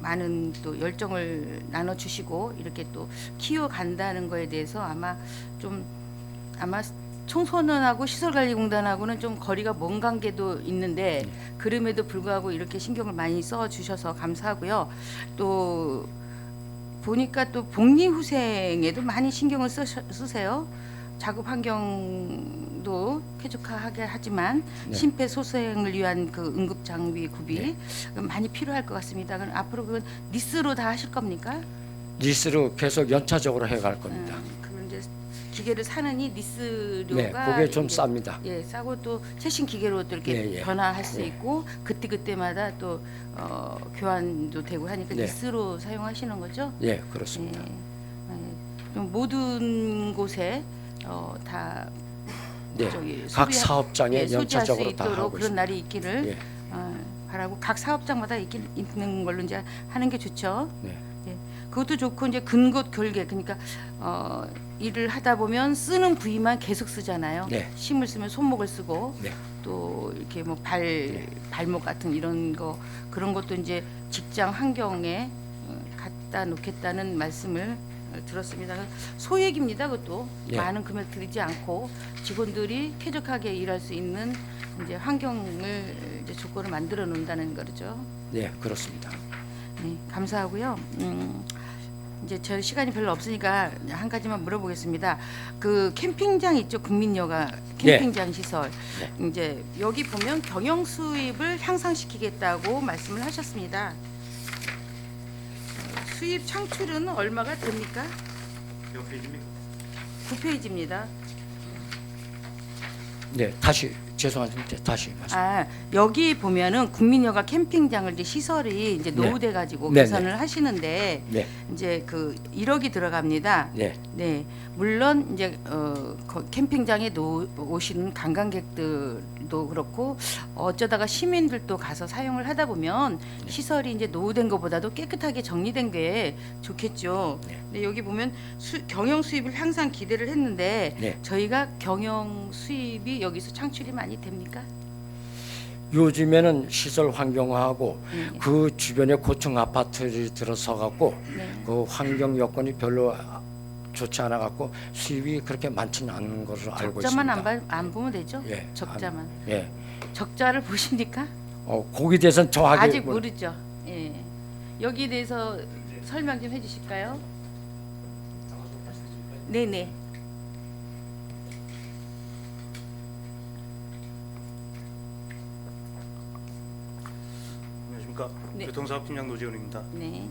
많은 또 열정을 나눠주시고 이렇게 또 키워간다는 거에 대해서 아마 청소년하고 시설관리공단하고는 좀 거리가 먼 관계도 있는데, 그럼에도 불구하고 이렇게 신경을 많이 써주셔서 감사하고요. 또 보니까 또 복리후생에도 많이 신경을 쓰세요. 작업 환경도 쾌적하게 하지만 네. 심폐소생을 위한 그 응급 장비 구비 많이 필요할 것 같습니다. 그럼 앞으로 그건 니스로 다 하실 겁니까? 리스로 계속 연차적으로 해갈 겁니다. 그럼 이제 기계를 사느니 니스료가 네, 그게 좀 이제 쌉니다. 예, 싸고 또 최신 기계로 또 이렇게 예, 예. 변화할 수 예. 있고 그때 그때마다 또 교환도 되고 하니까 네. 니스로 사용하시는 거죠? 예, 그렇습니다. 좀 모든 곳에 다 네, 저기 각 소비하- 사업장에 소지할 수 연차적으로 다 있도록 하고 그런 있습니다. 날이 있기를 예. 바라고 각 사업장마다 있는 걸로 이제 하는 게 좋죠. 네. 예. 그것도 좋고 이제 근곳 결계 그러니까 일을 하다 보면 쓰는 부위만 계속 쓰잖아요. 네. 힘을 쓰면 손목을 쓰고 네. 또 이렇게 뭐 발목 같은 이런 거 그런 것도 이제 직장 환경에 갖다 놓겠다는 말씀을 들었습니다. 소액입니다. 그것도 예. 많은 금액 들이지 않고 직원들이 쾌적하게 일할 수 있는 이제 환경을 이제 조건을 만들어 놓는다는 거죠. 네, 그렇습니다. 네, 감사하고요. 이제 저 시간이 별로 없으니까 한 가지만 물어보겠습니다. 그 캠핑장 있죠, 국민여가 캠핑장 시설. 이제 여기 보면 경영 수입을 향상시키겠다고 말씀을 하셨습니다. 수입 창출은 얼마가 됩니까? 몇 페이지입니까? 9페이지입니다. 네, 다시 죄송합니다. 다시 말씀. 여기 보면은 국민여가 캠핑장을 이제 시설이 이제 네. 노후돼 가지고 네, 개선을 하시는데 네, 이제 그 1억이 들어갑니다. 네, 네, 물론 이제 캠핑장에 오시는 관광객들도 그렇고 어쩌다가 시민들도 가서 사용을 하다 보면 시설이 이제 노후된 것보다도 깨끗하게 정리된 게 좋겠죠. 네. 근데 여기 보면 경영 수입을 항상 기대를 했는데 네. 저희가 경영 수입이 여기서 창출이 많이 됩니까? 요즘에는 시설 환경화하고 네. 그 주변에 고층 아파트를 들어서 갖고 네. 그 환경 여건이 별로 좋지 않아 갖고 수입이 그렇게 많지는 않은 것으로 알고 적자만 있습니다. 안 보면 되죠? 예, 적자만. 예, 적자를 보십니까? 거기에 대해서는 정확히 아직 모르죠. 예. 여기에 대해서 설명 좀 해주실까요? 네네. 안녕하십니까. 네. 교통사업팀장 노재훈입니다. 네.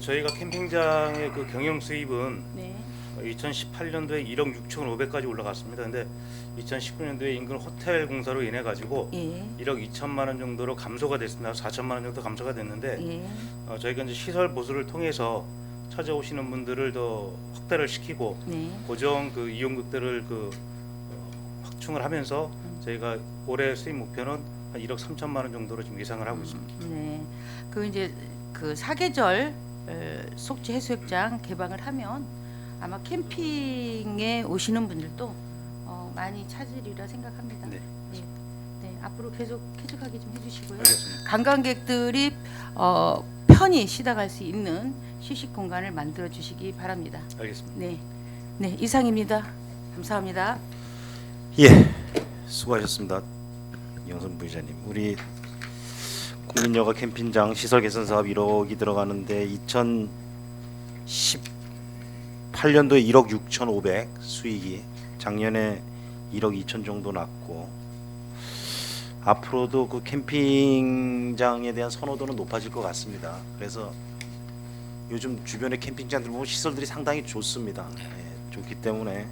저희가 캠핑장의 그 경영 수입은 네. 2018년도에 1억 6,500까지 올라갔습니다. 근데 2019년도에 인근 호텔 공사로 인해 가지고 예. 1억 2천만 원 정도로 감소가 됐습니다. 4천만 원 정도 감소가 됐는데 예. 저희가 이제 시설 보수를 통해서 찾아오시는 분들을 더 확대를 시키고 네. 고정 그 이용객들을 확충을 하면서 저희가 올해 수입 목표는 한 1억 3천만 원 정도로 지금 예상을 하고 있습니다. 네. 그 이제 그 사계절 속지 해수욕장 개방을 하면 아마 캠핑에 오시는 분들도 많이 찾으리라 생각합니다. 네. 네. 네. 앞으로 계속 쾌적하게 좀 해주시고요. 알겠습니다. 관광객들이 편히 쉬다 갈 수 있는 휴식 공간을 만들어 주시기 바랍니다. 알겠습니다. 네, 네 이상입니다. 감사합니다. 예, 수고하셨습니다. 이영선 부의장님. 우리 국민여가 캠핑장 시설 개선 사업 1억이 들어가는데 2018년도에 1억 6,500 수익이 작년에 1억 2천 정도 났고 앞으로도 그 캠핑장에 대한 선호도는 높아질 것 같습니다. 그래서 요즘 주변의 캠핑장들 보면 시설들이 상당히 좋습니다. 예, 좋기 때문에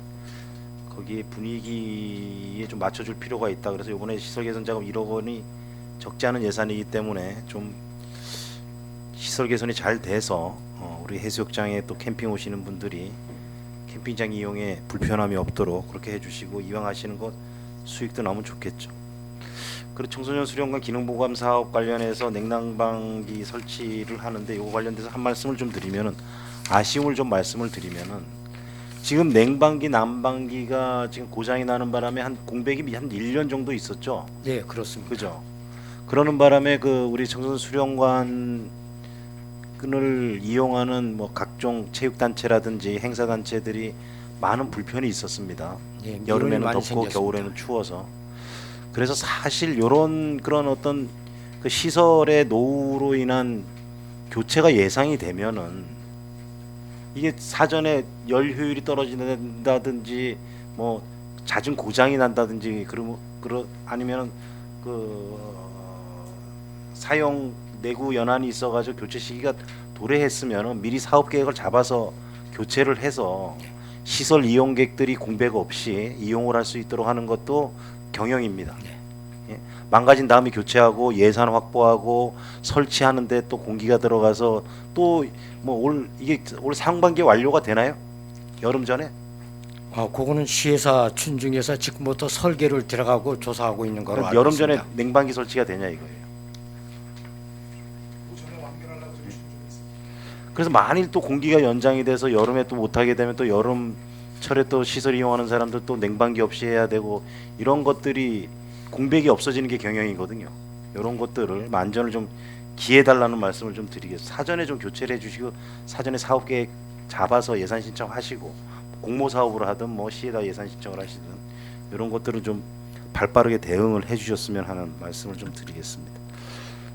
거기 분위기에 좀 맞춰줄 필요가 있다. 그래서 이번에 시설 개선 자금 1억 원이 적지 않은 예산이기 때문에 좀 시설 개선이 잘 돼서 우리 해수욕장에 또 캠핑 오시는 분들이 캠핑장 이용에 불편함이 없도록 그렇게 해주시고 이왕 하시는 것 수익도 나오면 좋겠죠. 그리고 청소년 수련관 기능보감 사업 관련해서 냉난방기 설치를 하는데 이거 관련돼서 한 말씀을 좀 드리면은 아쉬움을 좀 말씀을 드리면은 지금 냉방기 난방기가 지금 고장이 나는 바람에 한 공백이 한 1년 정도 있었죠. 네, 그렇습니다. 그죠? 그러는 바람에 그 우리 청소년 수련관을 이용하는 뭐 각종 체육단체라든지 행사단체들이 많은 불편이 있었습니다. 예, 여름에는 많이 덥고 생겼습니다. 겨울에는 추워서. 그래서 사실 요런 그런 어떤 그 시설의 노후로 인한 교체가 예상이 되면은 이게 사전에 열 효율이 떨어진다든지 뭐 잦은 고장이 난다든지 아니면은 사용 내구 연한이 있어가지고 교체 시기가 도래했으면은 미리 사업 계획을 잡아서 교체를 해서 시설 이용객들이 공백 없이 이용을 할 수 있도록 하는 것도 경영입니다. 예. 망가진 다음에 교체하고 예산 확보하고 설치하는데 또 공기가 들어가서 또 뭐 이게 올 상반기에 완료가 되나요? 여름 전에? 그거는 시에서 춘중에서 지금부터 설계를 들어가고 조사하고 있는 거로 알고 여름 있습니다. 전에 냉방기 설치가 되냐 이거예요. 그래서 만일 또 공기가 연장이 돼서 여름에 또 못하게 되면 또 여름철에 또 시설 이용하는 사람들 또 냉방기 없이 해야 되고 이런 것들이 공백이 없어지는 게 경영이거든요. 이런 것들을 만전을 좀 기해달라는 말씀을 좀 드리겠습니다. 사전에 좀 교체를 해주시고 사전에 사업 계획 잡아서 예산 신청하시고 공모 사업으로 하든 뭐 시에다 예산 신청을 하시든 이런 것들을 좀 발빠르게 대응을 해주셨으면 하는 말씀을 좀 드리겠습니다.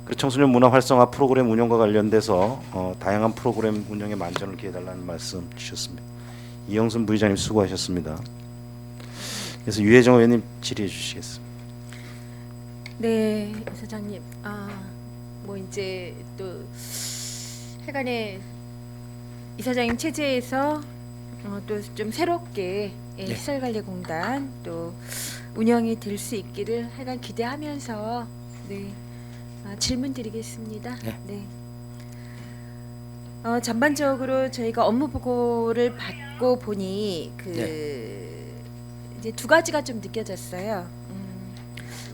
그리고 청소년 문화 활성화 프로그램 운영과 관련돼서 다양한 프로그램 운영에 만전을 기해달라는 말씀 주셨습니다. 이영순 부의장님 수고하셨습니다. 그래서 유혜정 의원님 질의해 주시겠습니다. 네, 이사장님. 뭐 이제 또 해간에 이사장님 체제에서 또 좀 새롭게 네. 시설관리공단 또 운영이 될 수 있기를 하여간 기대하면서 질문 드리겠습니다. 네. 전반적으로 저희가 업무 보고를 받고 보니 이제 두 가지가 좀 느껴졌어요.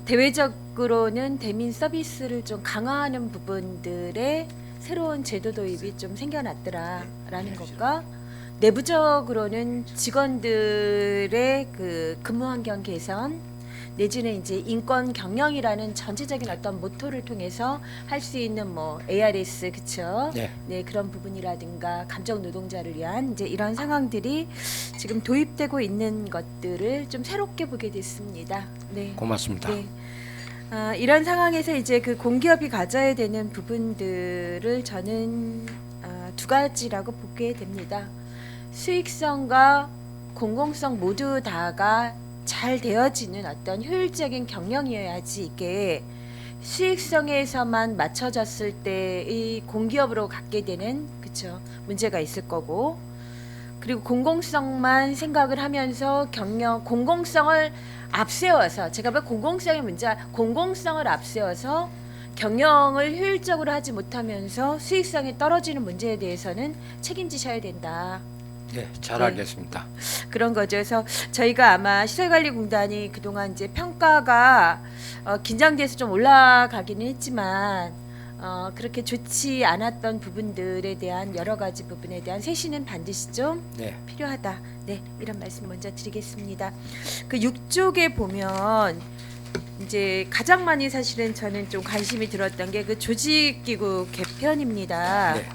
대외적으로는 대민 서비스를 좀 강화하는 부분들의 새로운 제도 도입이 좀 생겨났더라라는 것과 내부적으로는 직원들의 그 근무 환경 개선 내지는 이제 인권 경영이라는 전체적인 어떤 모토를 통해서 할 수 있는 뭐 ARS 그쵸? 네. 그런 부분이라든가 감정 노동자를 위한 이제 이런 상황들이 지금 도입되고 있는 것들을 좀 새롭게 보게 됐습니다. 네. 고맙습니다. 네. 이런 상황에서 이제 그 공기업이 가져야 되는 부분들을 저는 두 가지라고 보게 됩니다. 수익성과 공공성 모두 다가 잘 되어지는 어떤 효율적인 경영이어야지 이게 수익성에서만 맞춰졌을 때의 공기업으로 갖게 되는 그쵸 문제가 있을 거고 그리고 공공성만 생각을 하면서 공공성을 앞세워서 제가 볼 공공성의 문제 공공성을 앞세워서 경영을 효율적으로 하지 못하면서 수익성이 떨어지는 문제에 대해서는 책임지셔야 된다. 네, 잘 네. 알겠습니다. 그런 거죠. 그래서 저희가 아마 시설관리공단이 그동안 이제 평가가 긴장돼서 좀 올라가기는 했지만 그렇게 좋지 않았던 부분들에 대한 여러 가지 부분에 대한 세신은 반드시 좀 필요하다. 네, 이런 말씀 먼저 드리겠습니다. 그 6쪽에 보면 이제 가장 많이 사실은 저는 좀 관심이 들었던 게 그 조직기구 개편입니다. 네.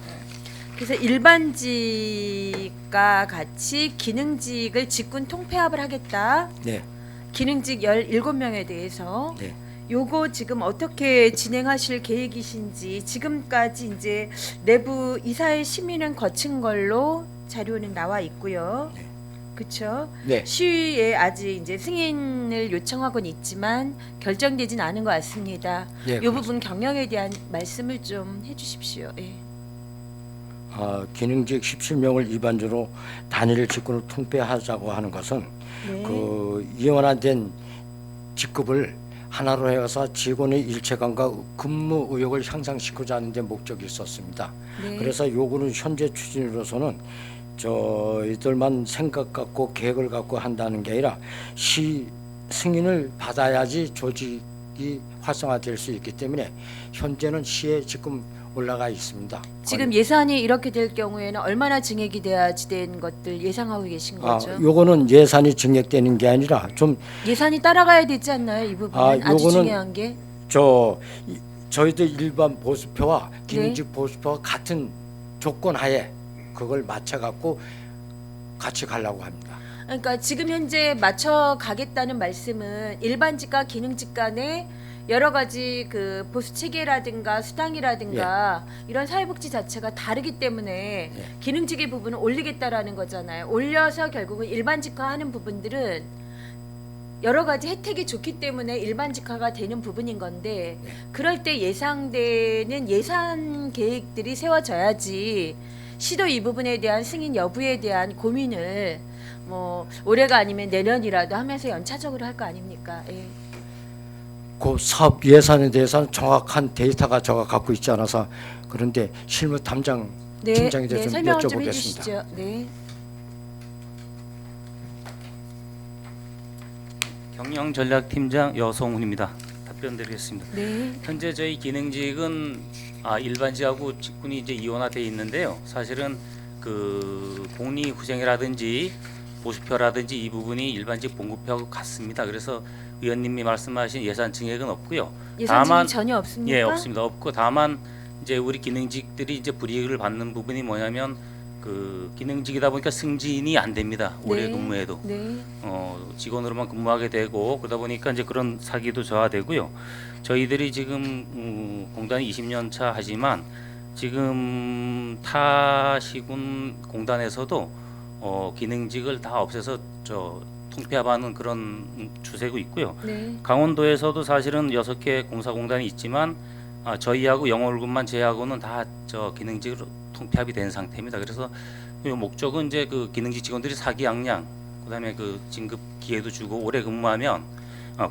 그래서 일반직과 같이 기능직을 직군 통폐합을 하겠다. 네. 기능직 17명에 대해서 네. 요거 지금 어떻게 진행하실 계획이신지 지금까지 이제 내부 이사의 심의는 거친 걸로 자료는 나와 있고요. 네. 그렇죠? 네. 시위에 아직 이제 승인을 요청하고는 있지만 결정되진 않은 것 같습니다. 네, 이 부분 경영에 대한 말씀을 좀 해주십시오. 예. 기능직 17명을 일반적으로 단일 직군을 통폐하자고 하는 것은 네. 그 이원화된 직급을 하나로 해서 직원의 일체감과 근무 의욕을 향상시키자 하는 데 목적이 있었습니다. 네. 그래서 요거는 현재 추진으로서는 저희들만 생각 갖고 계획을 갖고 한다는 게 아니라 시 승인을 받아야지 조직이 활성화될 수 있기 때문에 현재는 시에 지금 올라가 있습니다. 지금 예산이 이렇게 될 경우에는 얼마나 증액이 돼야지 된 것들 예상하고 계신 거죠? 요거는 예산이 증액되는 게 아니라 좀 예산이 따라가야 되지 않나요? 이 부분은 아주 요거는 중요한 게. 저희들 일반 보수표와 기능직 보수표와 같은 조건 하에 그걸 맞춰 갖고 같이 가려고 합니다. 그러니까 지금 현재 맞춰 가겠다는 말씀은 일반직과 기능직 간에 여러 가지 그 보수 체계라든가 수당이라든가 이런 사회복지 자체가 다르기 때문에 기능직의 부분을 올리겠다라는 거잖아요. 올려서 결국은 일반직화하는 부분들은 여러 가지 혜택이 좋기 때문에 일반직화가 되는 부분인 건데 그럴 때 예상되는 예산 계획들이 세워져야지 시도 이 부분에 대한 승인 여부에 대한 고민을 뭐 올해가 아니면 내년이라도 하면서 연차적으로 할 거 아닙니까? 예. 그 사업 예산에 대해서는 정확한 데이터가 제가 갖고 있지 않아서 그런데 실무 담당 팀장에 대해서 좀 설명 좀 여쭤보겠습니다. 해주시죠. 네. 경영전략팀장 여성훈입니다. 답변드리겠습니다. 네. 현재 저희 기능직은 일반직하고 직군이 이제 이원화돼 있는데요. 사실은 그 복리후생이라든지 보수표라든지 이 부분이 일반직 봉급표하고 같습니다. 그래서 의원님이 말씀하신 예산 증액은 없고요. 예산 전혀 없습니까? 예, 없습니다. 없고 다만 이제 우리 기능직들이 이제 불이익을 받는 부분이 뭐냐면 그 기능직이다 보니까 승진이 안 됩니다. 올해 네. 근무에도 네. 직원으로만 근무하게 되고 그러다 보니까 이제 그런 사기도 저하되고요. 저희들이 지금 공단이 20년 차 하지만 지금 타 시군 공단에서도 기능직을 다 없애서 통폐합하는 그런 추세고 있고요. 네. 강원도에서도 사실은 6개 공사공단이 있지만 저희하고 영월군만 제외하고는 다 기능직으로 통폐합이 된 상태입니다. 그래서 이 목적은 이제 그 기능직 직원들이 사기양양, 그다음에 그 진급 기회도 주고 오래 근무하면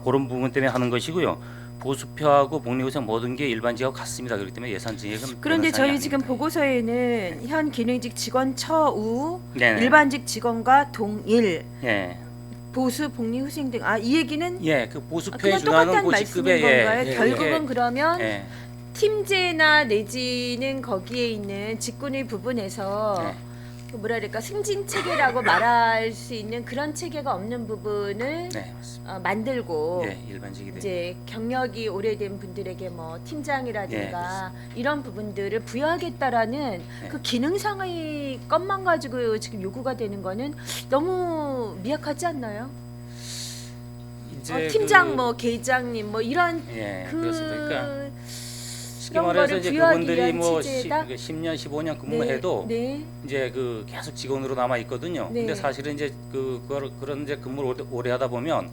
그런 부분 때문에 하는 것이고요. 보수표하고 복리후생 모든 게 일반직하고 같습니다. 그렇기 때문에 예산 증액은 그런데 저희 변화사항이 지금 아닙니다. 보고서에는 현 기능직 직원 처우, 네네. 일반직 직원과 동일, 예, 보수, 복리, 후생 등 이 얘기는 예, 그 보수표에 그냥 준하는 똑같다는 그 말씀인 직급에 건가요? 예, 결국은 그러면 예, 팀제나 내지는 거기에 있는 직군의 부분에서 예. 그 뭐라 그럴까 승진 체계라고 말할 수 있는 그런 체계가 없는 부분을 네, 맞습니다. 만들고 예, 일반직이 돼. 이제 경력이 오래된 분들에게 뭐 팀장이라든가 이런 부분들을 부여하겠다라는 그 기능상의 것만 가지고 지금 요구가 되는 거는 너무 미약하지 않나요? 이제 팀장 그- 뭐 계장님 뭐 이런 예, 그 그렇습니다. 그러니까 쉽게 그런 말해서 거를 이제 부여하기 그분들이 위한 뭐 취지에다? 10년, 15년 근무해도 네, 이제 그 계속 직원으로 남아 있거든요. 네. 근데 사실은 이제 그런 이제 근무를 오래 하다 보면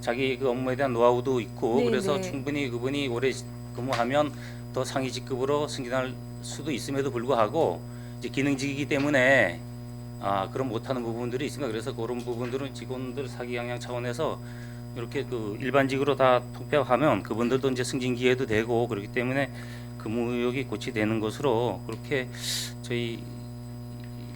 자기 그 업무에 대한 노하우도 있고 네, 그래서 네. 충분히 그분이 오래 근무하면 더 상위 직급으로 승진할 수도 있음에도 불구하고 이제 기능직이기 때문에 그런 못하는 부분들이 있습니다. 그래서 그런 부분들은 직원들 사기 양양 차원에서 이렇게 그 일반직으로 다 통폐합하면 그분들도 이제 승진 기회도 되고 그렇기 때문에 근무역이 고치되는 것으로 그렇게 저희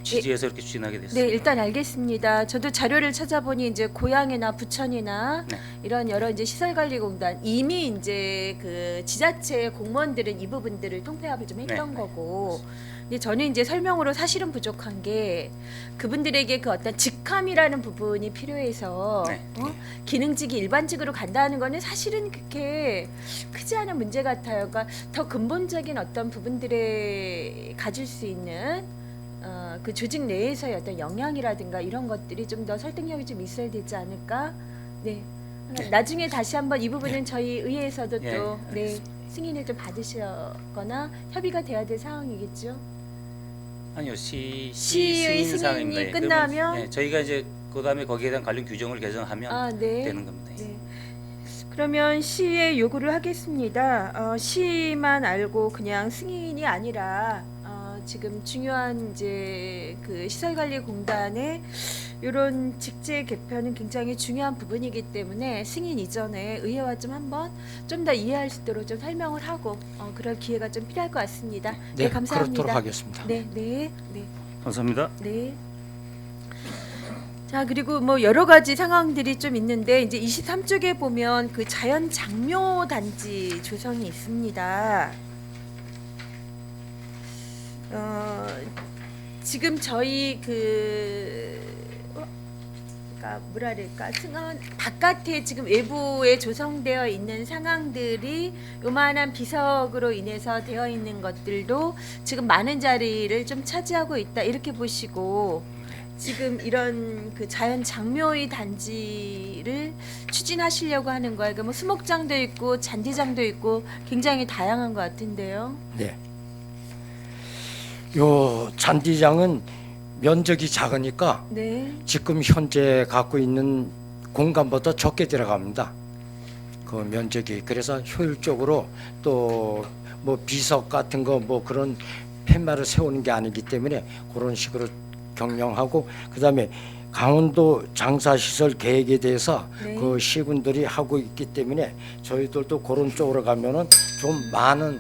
취지에서 이렇게 추진하게 됐습니다. 네, 일단 알겠습니다. 저도 자료를 찾아보니 이제 고양이나 부천이나 네. 이런 여러 이제 시설관리공단 이미 이제 그 지자체 공무원들은 이 부분들을 통폐합을 좀 했던 네, 거고. 근데 저는 이제 설명으로 사실은 부족한 게 그분들에게 그 어떤 직함이라는 부분이 필요해서 네, 기능직이 일반직으로 간다는 거는 사실은 그렇게 크지 않은 문제 같아요. 그러니까 더 근본적인 어떤 부분들에 가질 수 있는 그 조직 내에서의 어떤 영향이라든가 이런 것들이 좀 더 설득력이 좀 있어야 되지 않을까? 네. 나중에 다시 한번 이 부분은 저희 의회에서도 예, 또 네, 알겠습니다. 승인을 좀 받으시거나 협의가 돼야 될 상황이겠죠. 아니요, 시의 시의 승인사항입니다. 승인이 예, 끝나면? 그러면, 예, 저희가 이제 그다음에 거기에 대한 관련 규정을 개정하면 네. 되는 겁니다. 예. 네. 그러면 시에 요구를 하겠습니다. 시만 알고 그냥 승인이 아니라 지금 중요한 이제 그 시설관리공단의 이런 직제 개편은 굉장히 중요한 부분이기 때문에 승인 이전에 의회와 좀 한번 좀 더 이해할 수 있도록 좀 설명을 하고 그럴 기회가 좀 필요할 것 같습니다. 네, 감사합니다. 그렇도록 하겠습니다. 네, 네, 네. 감사합니다. 네. 자, 그리고 뭐 여러 가지 상황들이 좀 있는데 이제 23쪽에 보면 그 자연 장묘 단지 조성이 있습니다. 지금 저희 그러니까 뭐라 그럴까 승원 바깥에 지금 외부에 조성되어 있는 상황들이 요만한 비석으로 인해서 되어 있는 것들도 지금 많은 자리를 좀 차지하고 있다 이렇게 보시고 지금 이런 그 자연 장묘의 단지를 추진하시려고 하는 거예요? 뭐 수목장도 있고 잔디장도 있고 굉장히 다양한 것 같은데요. 네. 요 잔디장은 면적이 작으니까 네. 지금 현재 갖고 있는 공간보다 적게 들어갑니다. 그 면적이. 그래서 효율적으로 또 뭐 비석 같은 거 뭐 그런 팻말을 세우는 게 아니기 때문에 그런 식으로 경영하고, 그다음에 강원도 장사시설 계획에 대해서 네. 그 시군들이 하고 있기 때문에 저희들도 그런 쪽으로 가면은 좀 많은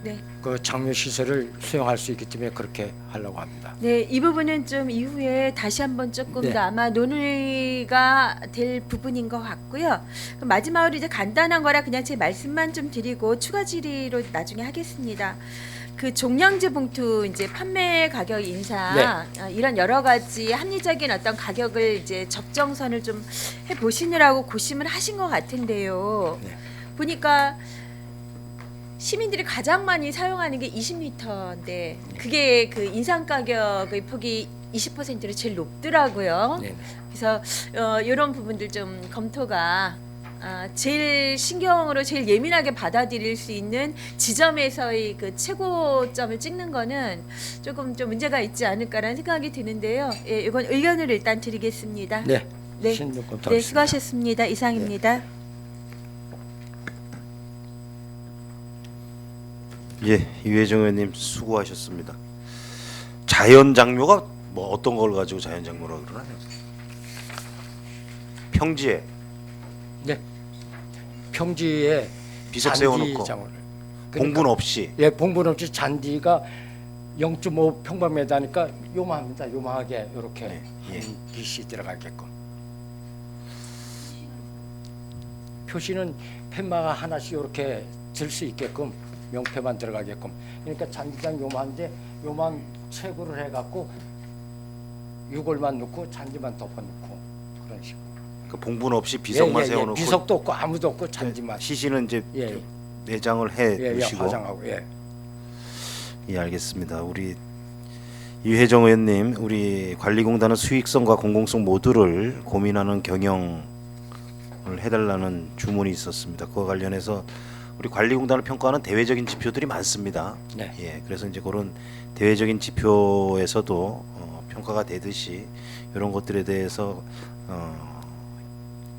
네. 그 장려 시설을 수용할 수 있기 때문에 그렇게 하려고 합니다. 네, 이 부분은 좀 이후에 다시 한번 조금 네. 더 아마 논의가 될 부분인 것 같고요. 그럼 마지막으로 이제 간단한 거라 그냥 제 말씀만 좀 드리고 추가 질의로 나중에 하겠습니다. 그 종량제 봉투 이제 판매 가격 인상 이런 여러 가지 합리적인 어떤 가격을 이제 적정선을 좀 해 보시느라고 고심을 하신 것 같은데요. 네. 보니까 시민들이 가장 많이 사용하는 게 20리터인데 그게 그 인상 가격의 폭이 20%로 제일 높더라고요. 네. 그래서 이런 부분들 좀 검토가 제일 신경으로 제일 예민하게 받아들일 수 있는 지점에서의 그 최고점을 찍는 거는 조금 좀 문제가 있지 않을까라는 생각이 드는데요. 예, 이건 의견을 일단 드리겠습니다. 네. 네. 신속 검토하겠습니다. 네, 수고하셨습니다. 이상입니다. 예, 이회정 의원님 수고하셨습니다. 자연 장묘가 뭐 어떤 걸 가지고 자연 장묘라고 그러나요? 평지에 네. 평지에 비석 잔디 세워놓고 장을. 공분 없이. 예, 봉분 없이 잔디가 0.5 평방미터니까 요만합니다. 요만하게 이렇게 네, 예. 빛이 들어가게끔. 표시는 펜마가 하나씩 이렇게 들 수 있게끔 명패만 들어가게끔. 그러니까 잔디장 요만한데 요만 채굴을 해갖고 유골만 넣고 잔디만 덮어놓고 그런 식으로. 그 봉분 없이 비석만 세워놓고 비석도 없고 아무도 없고 잔디만. 시신은 이제 예, 내장을 해 예, 두시고. 화장하고. 예. 예, 알겠습니다. 우리 이회정 의원님, 우리 관리공단은 수익성과 공공성 모두를 고민하는 경영을 해달라는 주문이 있었습니다. 그와 관련해서 우리 관리공단을 평가하는 대외적인 지표들이 많습니다. 네. 예, 그래서 이제 그런 대외적인 지표에서도 평가가 되듯이 이런 것들에 대해서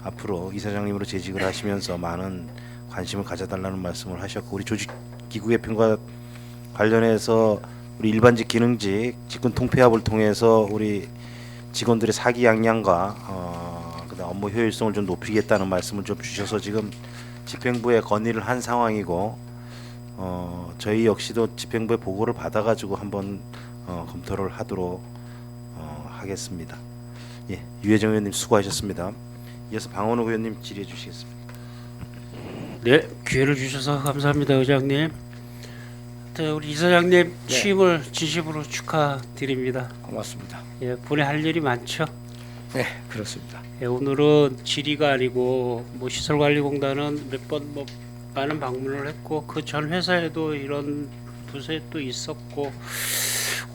앞으로 이사장님으로 재직을 하시면서 많은 관심을 가져달라는 말씀을 하셨고, 우리 조직기구개편과 관련해서 우리 일반직 기능직 직군 통폐합을 통해서 우리 직원들의 사기양양과 그다음 업무 효율성을 좀 높이겠다는 말씀을 좀 주셔서 지금 집행부에 건의를 한 상황이고, 저희 역시도 집행부의 보고를 받아가지고 한번 검토를 하도록 하겠습니다. 예, 유혜정 의원님 수고하셨습니다. 이어서 방원욱 의원님 질의해 주시겠습니다. 네, 기회를 주셔서 감사합니다, 의장님. 우리 이사장님 취임을 진심으로 축하드립니다. 고맙습니다. 예, 본에 할 일이 많죠. 네, 그렇습니다. 예, 오늘은 질의가 아니고 뭐 시설관리공단은 몇 번 뭐 많은 방문을 했고 그 전 회사에도 이런 부서에 또 있었고,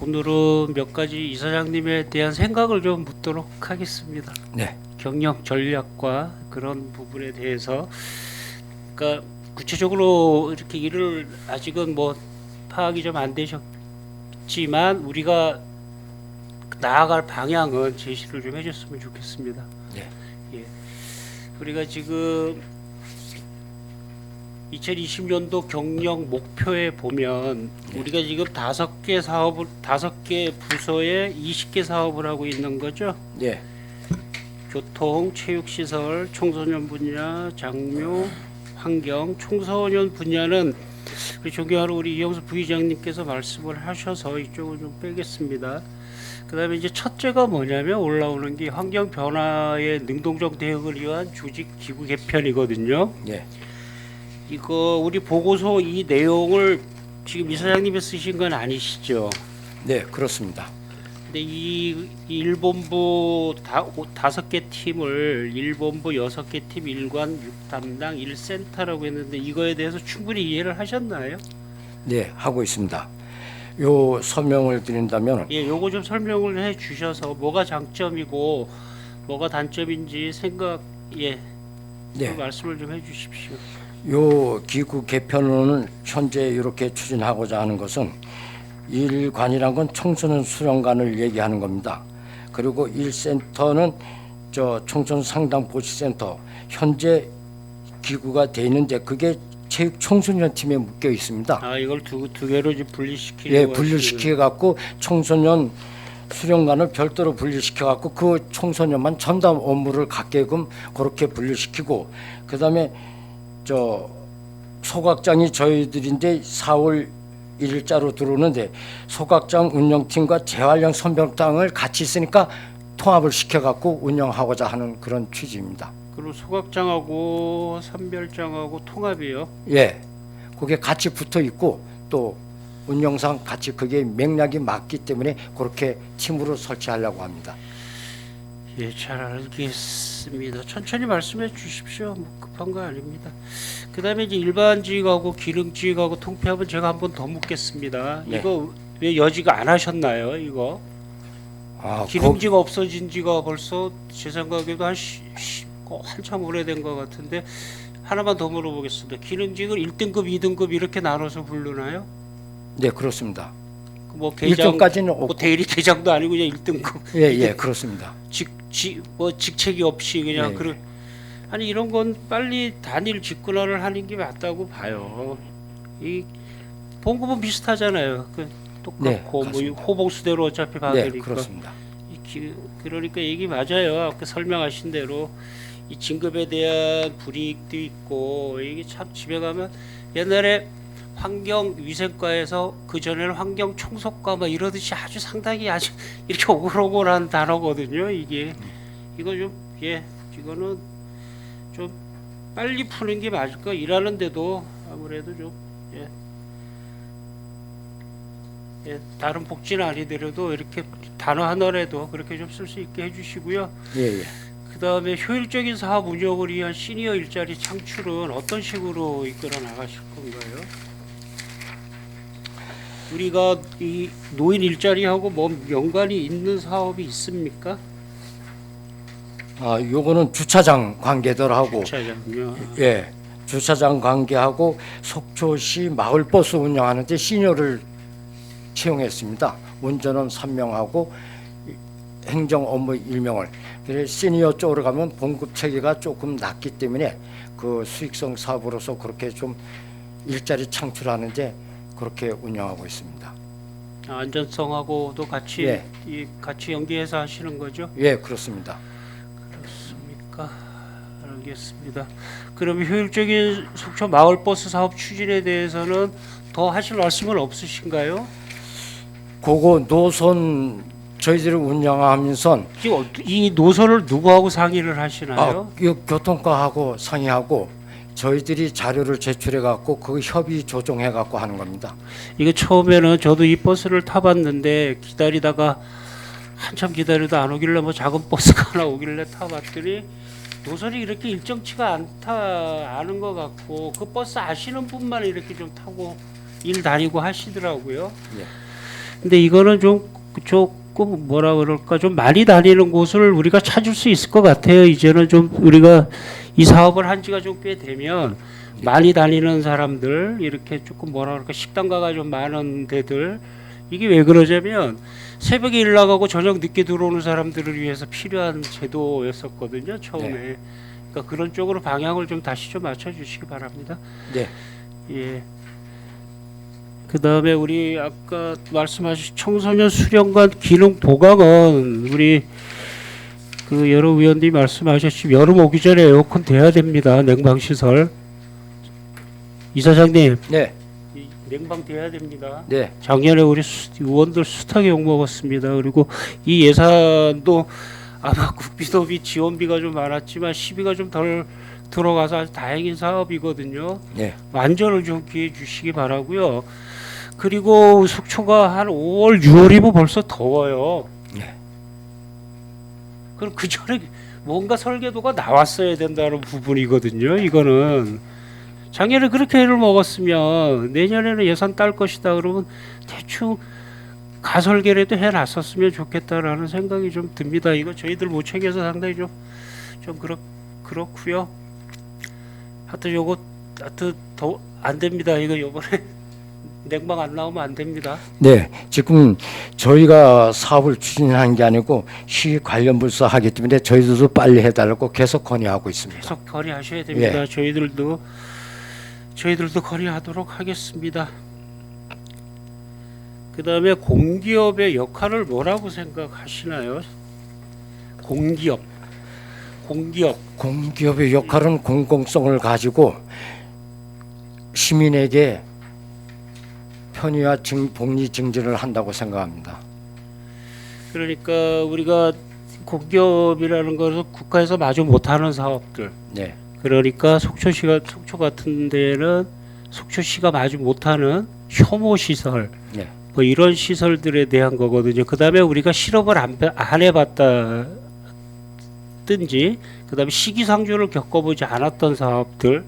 오늘은 몇 가지 이사장님에 대한 생각을 좀 묻도록 하겠습니다. 네. 경영 전략과 그런 부분에 대해서, 그러니까 구체적으로 이렇게 일을 아직은 뭐 파악이 좀 안 되셨지만 우리가 나아갈 방향은 제시를 좀 해줬으면 좋겠습니다. 네. 예. 우리가 지금 2020년도 경영 목표에 보면 우리가 지금 5개 부서에 20개 사업을 하고 있는 거죠. 네. 교통, 체육시설, 청소년 분야, 장묘, 환경, 청소년 분야는 우리 존경하는 우리 이영수 부의장님께서 말씀을 하셔서 이쪽을 좀 빼겠습니다. 그다음에 이제 첫째가 뭐냐면 올라오는 게 환경 변화의 능동적 대응을 위한 조직 기구 개편이거든요. 네. 이거 우리 보고서 이 내용을 지금 이사장님이 쓰신 건 아니시죠? 네, 그렇습니다. 근데 이 일본부 5개 팀을 일본부 6개 팀 1관 6담당 1센터라고 했는데 이거에 대해서 충분히 이해를 하셨나요? 네, 하고 있습니다. 요 설명을 드린다면 예, 요거 좀 설명을 해 주셔서 뭐가 장점이고 뭐가 단점인지 생각 예, 네. 그 말씀을 좀 해주십시오. 요 기구 개편을 현재 이렇게 추진하고자 하는 것은 일관이란 건 청소년 수련관을 얘기하는 겁니다. 그리고 1센터는 저 청소년 상담 보시센터 현재 기구가 돼 있는데 그게 체육 청소년 팀에 묶여 있습니다. 아, 이걸 두 개로 이제 분리시키려고 예, 분류시켜 갖고 청소년 수련관을 별도로 분리시켜 갖고 그 청소년만 전담 업무를 갖게끔 그렇게 분류시키고 그다음에 저 소각장이 저희들인데 4월 1일자로 들어오는데 소각장 운영팀과 재활용 선별장을 같이 있으니까 통합을 시켜 갖고 운영하고자 하는 그런 취지입니다. 그리고 소각장하고 선별장하고 통합이요. 예, 그게 같이 붙어 있고 또 운영상 같이 그게 맥락이 맞기 때문에 그렇게 팀으로 설치하려고 합니다. 예, 잘 알겠습니다. 천천히 말씀해 주십시오. 뭐 급한 거 아닙니다. 그다음에 이제 일반직하고 기능직하고 통폐합은 제가 한 번 더 묻겠습니다. 네. 이거 왜 여지가 안 하셨나요? 이거 아, 기능직 없어진 지가 벌써 제 생각에도 한참 오래된 것 같은데 하나만 더 물어보겠습니다. 기능직을 1등급, 2등급 이렇게 나눠서 부르나요? 네, 그렇습니다. 뭐 계장, 1등까지는 뭐 없고 대리 계장도 아니고 그냥 1등급. 예, 그렇습니다. 뭐 직책이 없이 그냥 네. 그런 아니 이런 건 빨리 단일 직군화를 하는 게 맞다고 봐요. 이 봉급은 비슷하잖아요. 그 똑같고 네, 뭐 맞습니다. 호봉수대로 어차피 네, 받으니까. 그렇습니다. 그러니까 얘기 맞아요. 아까 설명하신 대로 이 진급에 대한 불이익도 있고 이게 참 집에 가면 옛날에 환경위생과에서 그 전에는 환경청소과 뭐 이러듯이 아주 상당히 아주 이렇게 오글오글한 단어거든요. 이게 이거 좀 이거는 좀 빨리 푸는 게 맞을까? 일하는데도 아무래도 좀 다른 복지는 아니더라도 이렇게 단어 하나라도 그렇게 좀 쓸 수 있게 해주시고요. 예. 그 다음에 효율적인 사업 운영을 위한 시니어 일자리 창출은 어떤 식으로 이끌어 나가실 건가요? 우리가 이 노인 일자리하고 뭐 연관이 있는 사업이 있습니까? 아, 요거는 주차장 관계들하고 주차장요. 예, 주차장 관계하고 속초시 마을버스 운영하는데 시니어를 채용했습니다. 운전은 3명하고 행정 업무 1명을. 그래서 시니어 쪽으로 가면 봉급 체계가 조금 낮기 때문에 그 수익성 사업으로서 그렇게 좀 일자리 창출하는데 그렇게 운영하고 있습니다. 안전성하고도 같이 예. 같이 연계해서 하시는 거죠? 예, 그렇습니다. 그렇습니까? 알겠습니다. 그럼 효율적인 속초 마을버스 사업 추진에 대해서는 더 하실 말씀은 없으신가요? 그거 노선 저희들이 운영하면서 지금 이 노선을 누구하고 상의를 하시나요? 이 교통과하고 상의하고 저희들이 자료를 제출해 갖고 그 협의 조정해 갖고 하는 겁니다. 이게 처음에는 저도 이 버스를 타봤는데 기다리다가 한참 기다리다 안 오길래 뭐 작은 버스가 하나 오길래 타봤더니 노선이 이렇게 일정치가 않은 것 같고 그 버스 아시는 분만 이렇게 좀 타고 일 다니고 하시더라고요. 예. 근데 이거는 좀 조금 뭐라 그럴까 좀 많이 다니는 곳을 우리가 찾을 수 있을 것 같아요. 이제는 좀 우리가 이 사업을 한 지가 좀 꽤 되면 많이 다니는 사람들 이렇게 조금 뭐라 그럴까 식당가가 좀 많은 데들 이게 왜 그러냐면 새벽에 일 나가고 저녁 늦게 들어오는 사람들을 위해서 필요한 제도였었거든요. 처음에. 네. 그러니까 그런 쪽으로 방향을 좀 다시 좀 맞춰주시기 바랍니다. 네. 예. 그 다음에 우리 아까 말씀하신 청소년 수련관 기능 보강은 우리 그 여러 위원님이 말씀하셨지 여름 오기 전에 에어컨 돼야 됩니다. 냉방 시설. 이사장님, 네. 이 냉방 돼야 됩니다. 네. 작년에 우리 의원들 숱하게 욕 먹었습니다. 그리고 이 예산도 아마 국비도비 지원비가 좀 많았지만 시비가 좀 덜 들어가서 아주 다행인 사업이거든요. 네. 완전을 좀 기해 주시기 바라고요. 그리고 속초가 한 5월, 6월이면 벌써 더워요. 네. 그럼 그 전에 뭔가 설계도가 나왔어야 된다는 부분이거든요. 이거는 작년에 그렇게 애를 먹었으면 내년에는 예산 딸 것이다 그러면 대충 가설계라도 해놨었으면 좋겠다라는 생각이 좀 듭니다. 이거 저희들 못 챙겨서 상당히 좀 그렇고요. 하여튼 요거 하여튼 더 안 됩니다. 이거 요번에 냉방 안 나오면 안 됩니다. 네, 지금 저희가 사업을 추진하는 게 아니고 시 관련 부서 하기 때문에 저희들도 빨리 해달라고 계속 건의하고 있습니다. 계속 건의하셔야 됩니다. 예. 저희들도 건의하도록 하겠습니다. 그다음에 공기업의 역할을 뭐라고 생각하시나요? 공기업의 역할은 공공성을 가지고 시민에게 편의와 복리 증진을 한다고 생각합니다. 그러니까 우리가 공기업이라는 것은 국가에서 마주 못하는 사업들. 네, 그러니까 속초 같은 데는 속초시가 마주 못하는 혐오 시설, 네, 뭐 이런 시설들에 대한 거거든요. 그다음에 우리가 실업을 안 해봤다든지, 그다음에 시기상조를 겪어보지 않았던 사업들,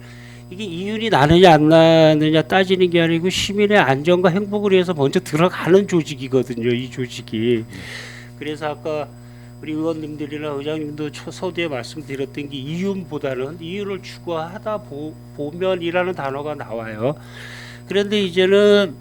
이게 이윤이 나느냐 안 나느냐 따지는 게 아니고 시민의 안전과 행복을 위해서 먼저 들어가는 조직이거든요. 이 조직이. 그래서 아까 우리 의원님들이나 의장님도 서두에 말씀드렸던 게 이윤보다는 이윤을 추구하다 보면이라는 단어가 나와요. 그런데 이제는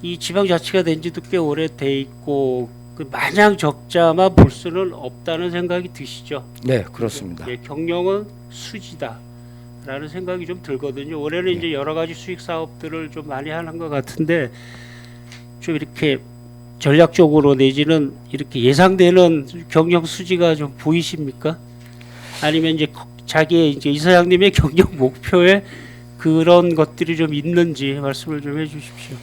이 지방자치가 된 지도 꽤 오래돼 있고 그 마냥 적자만 볼 수는 없다는 생각이 드시죠? 네, 그렇습니다. 예, 경영은 수지다라는 생각이 좀 들거든요. 올해는 이제 여러 가지 수익 사업들을 좀 많이 하는 것 같은데 좀 이렇게 전략적으로 내지는 이렇게 예상되는 경영 수지가 좀 보이십니까? 아니면 이제 자기의 이제 이사장님의 경영 목표에 그런 것들이 좀 있는지 말씀을 좀 해주십시오.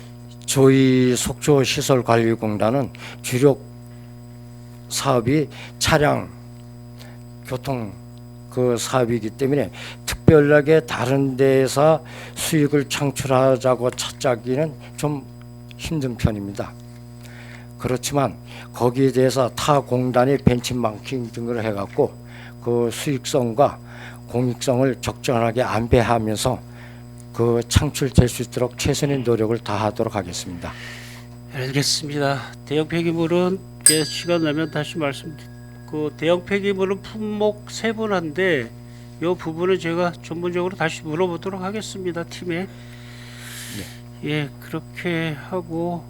저희 속초시설관리공단은 주력 사업이 차량 교통 그 사업이기 때문에 특별하게 다른 데에서 수익을 창출하자고 찾자기는 좀 힘든 편입니다. 그렇지만 거기에 대해서 타 공단이 벤치마킹 등을 해갖고 그 수익성과 공익성을 적절하게 안배하면서 그 창출될 수 있도록 최선의 노력을 다하도록 하겠습니다. 알겠습니다. 대형 폐기물은 시간 나면 다시 그 대형 폐기물은 품목 세분화인데 이 부분은 제가 전문적으로 다시 물어보도록 하겠습니다. 팀에. 예, 그렇게 하고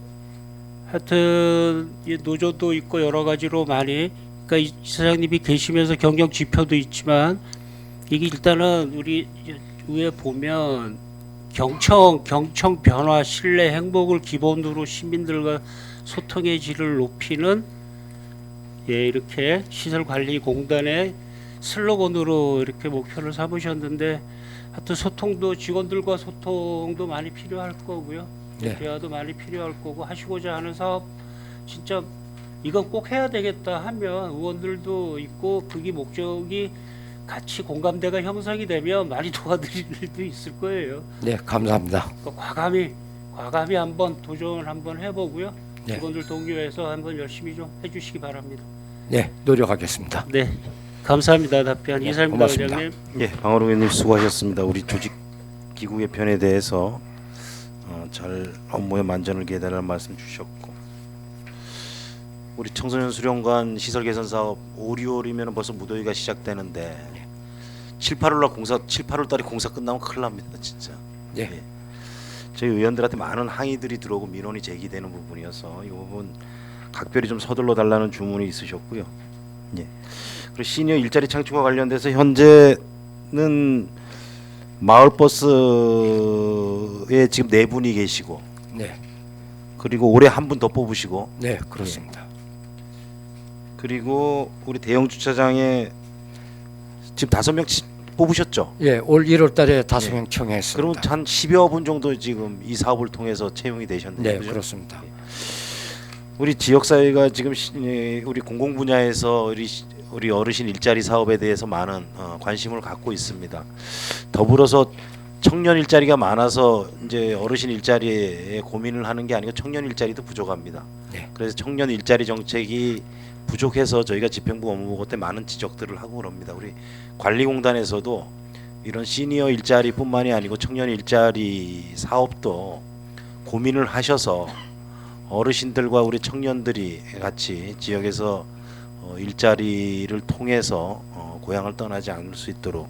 하여튼 노조도 있고 여러 가지로 많이 그러니까 이사장님이 계시면서 경영 지표도 있지만 이게 일단은 우리 위에 보면 경청 변화 신뢰 행복을 기본으로 시민들과 소통의 질을 높이는 이렇게 시설관리공단의 슬로건으로 이렇게 목표를 삼으셨는데 하여튼 소통도 직원들과 소통도 많이 필요할 거고요. 네. 대화도 많이 필요할 거고 하시고자 하는 사업 진짜 이건 꼭 해야 되겠다 하면 의원들도 있고 그게 목적이 같이 공감대가 형성이 되면 많이 도와드릴 일도 있을 거예요. 네, 감사합니다. 그러니까 과감히 한번 도전을 한번 해보고요. 네. 직원들 동료해서 한번 열심히 좀 해주시기 바랍니다. 네, 노력하겠습니다. 네, 감사합니다. 답변 네, 이사입니다, 고맙습니다. 의장님. 예, 방어로 의원님 수고하셨습니다. 우리 조직 기구 개편에 대해서 잘 업무에 만전을 기해 달라는 말씀 주셨고 우리 청소년 수련관 시설 개선 사업 5, 6월이면 벌써 무더위가 시작되는데 7, 8월 달에 공사 끝나면 큰일 납니다, 진짜. 네. 예. 저희 의원들한테 많은 항의들이 들어오고 민원이 제기되는 부분이어서 이 부분 각별히 좀 서둘러 달라는 주문이 있으셨고요. 예. 그리고 시니어 일자리 창출과 관련돼서 현재는 마을버스에 지금 4분이 계시고 네, 그리고 올해 한 분 더 뽑으시고 네, 그렇습니다. 그리고 우리 대형 주차장에 지금 5명 뽑으셨죠? 예, 올 1월달에 5명 청했습니다. 그럼 한 10여 분 정도 지금 이 사업을 통해서 채용이 되셨네요. 네, 그죠? 그렇습니다. 우리 지역 사회가 지금 우리 공공 분야에서 우리 어르신 일자리 사업에 대해서 많은 관심을 갖고 있습니다. 더불어서 청년 일자리가 많아서 이제 어르신 일자리에 고민을 하는 게 아니고 청년 일자리도 부족합니다. 네. 그래서 청년 일자리 정책이 부족해서 저희가 집행부 업무보고 때 많은 지적들을 하고 그럽니다. 우리 관리공단에서도 이런 시니어 일자리뿐만이 아니고 청년 일자리 사업도 고민을 하셔서 어르신들과 우리 청년들이 같이 지역에서 일자리를 통해서 고향을 떠나지 않을 수 있도록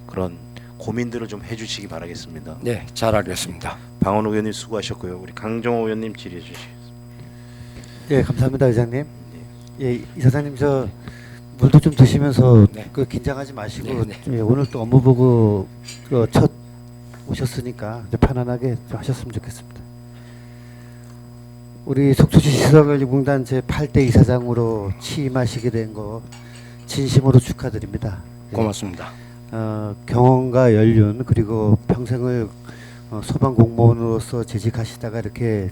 그런 고민들을 좀 해주시기 바라겠습니다. 네, 잘하겠습니다. 방원호 의원님 수고하셨고요. 우리 강정호 의원님 질의해 주시겠습니다. 예, 감사합니다, 의장님. 예, 이사장님 저 물도 좀 드시면서 네. 그 긴장하지 마시고 네, 예, 오늘 또 업무 보고 첫 오셨으니까 이제 편안하게 좀 하셨으면 좋겠습니다. 우리 속초시 시설관리공단 제 8대 이사장으로 취임하시게 된 거 진심으로 축하드립니다. 예. 고맙습니다. 경험과 연륜 그리고 평생을 소방 공무원으로서 재직하시다가 이렇게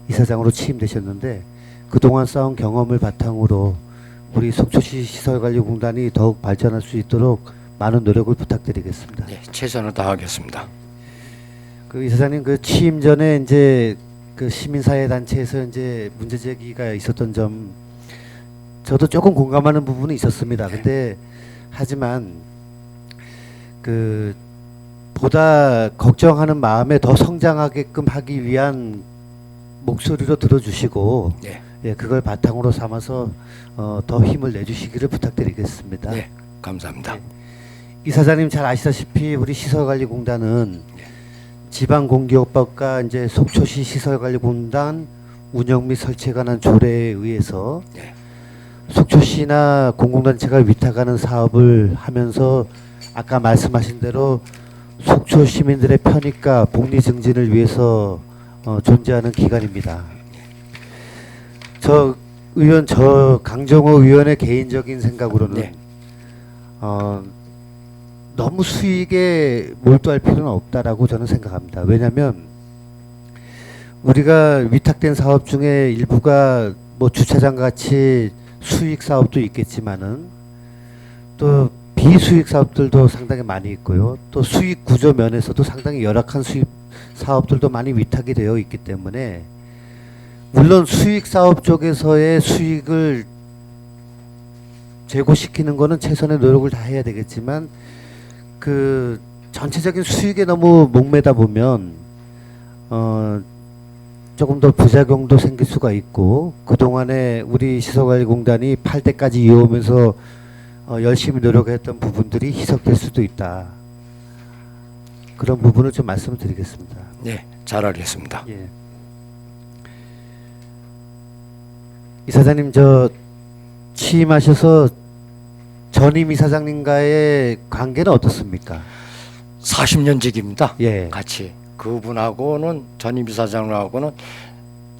이사장으로 취임되셨는데 그동안 쌓은 경험을 바탕으로 우리 속초시 시설관리공단이 더욱 발전할 수 있도록 많은 노력을 부탁드리겠습니다. 네, 최선을 다하겠습니다. 그 이사장님 그 취임 전에 이제 그 시민사회 단체에서 이제 문제 제기가 있었던 점 저도 조금 공감하는 부분이 있었습니다. 근데 하지만 그 보다 걱정하는 마음에 더 성장하게끔 하기 위한 목소리로 들어주시고 네. 예, 그걸 바탕으로 삼아서 더 힘을 내주시기를 부탁드리겠습니다. 네, 감사합니다. 이사장님 잘 아시다시피 우리 시설관리공단은 지방공기업법과 이제 속초시 시설관리공단 운영 및 설치에 관한 조례에 의해서 네. 속초시나 공공단체가 위탁하는 사업을 하면서 아까 말씀하신 대로 속초 시민들의 편익과 복리 증진을 위해서 존재하는 기관입니다. 저 강정호 의원의 개인적인 생각으로는 네. 너무 수익에 몰두할 필요는 없다라고 저는 생각합니다. 왜냐하면 우리가 위탁된 사업 중에 일부가 뭐 주차장 같이 수익 사업도 있겠지만은 또 비수익 사업들도 상당히 많이 있고요. 또 수익 구조 면에서도 상당히 열악한 수익 사업들도 많이 위탁이 되어 있기 때문에 물론 수익 사업 쪽에서의 수익을 제고시키는 거는 최선의 노력을 다 해야 되겠지만 그 전체적인 수익에 너무 목매다 보면 조금 더 부작용도 생길 수가 있고 그동안에 우리 시설관리공단이 8대까지 이어오면서 열심히 노력했던 부분들이 희석될 수도 있다. 그런 부분을 좀 말씀을 드리겠습니다. 네, 잘하겠습니다. 예. 이사장님 저 취임하셔서 전임 이사장님과의 관계는 어떻습니까? 40년직입니다. 예. 같이 그분하고는 전임 이사장하고는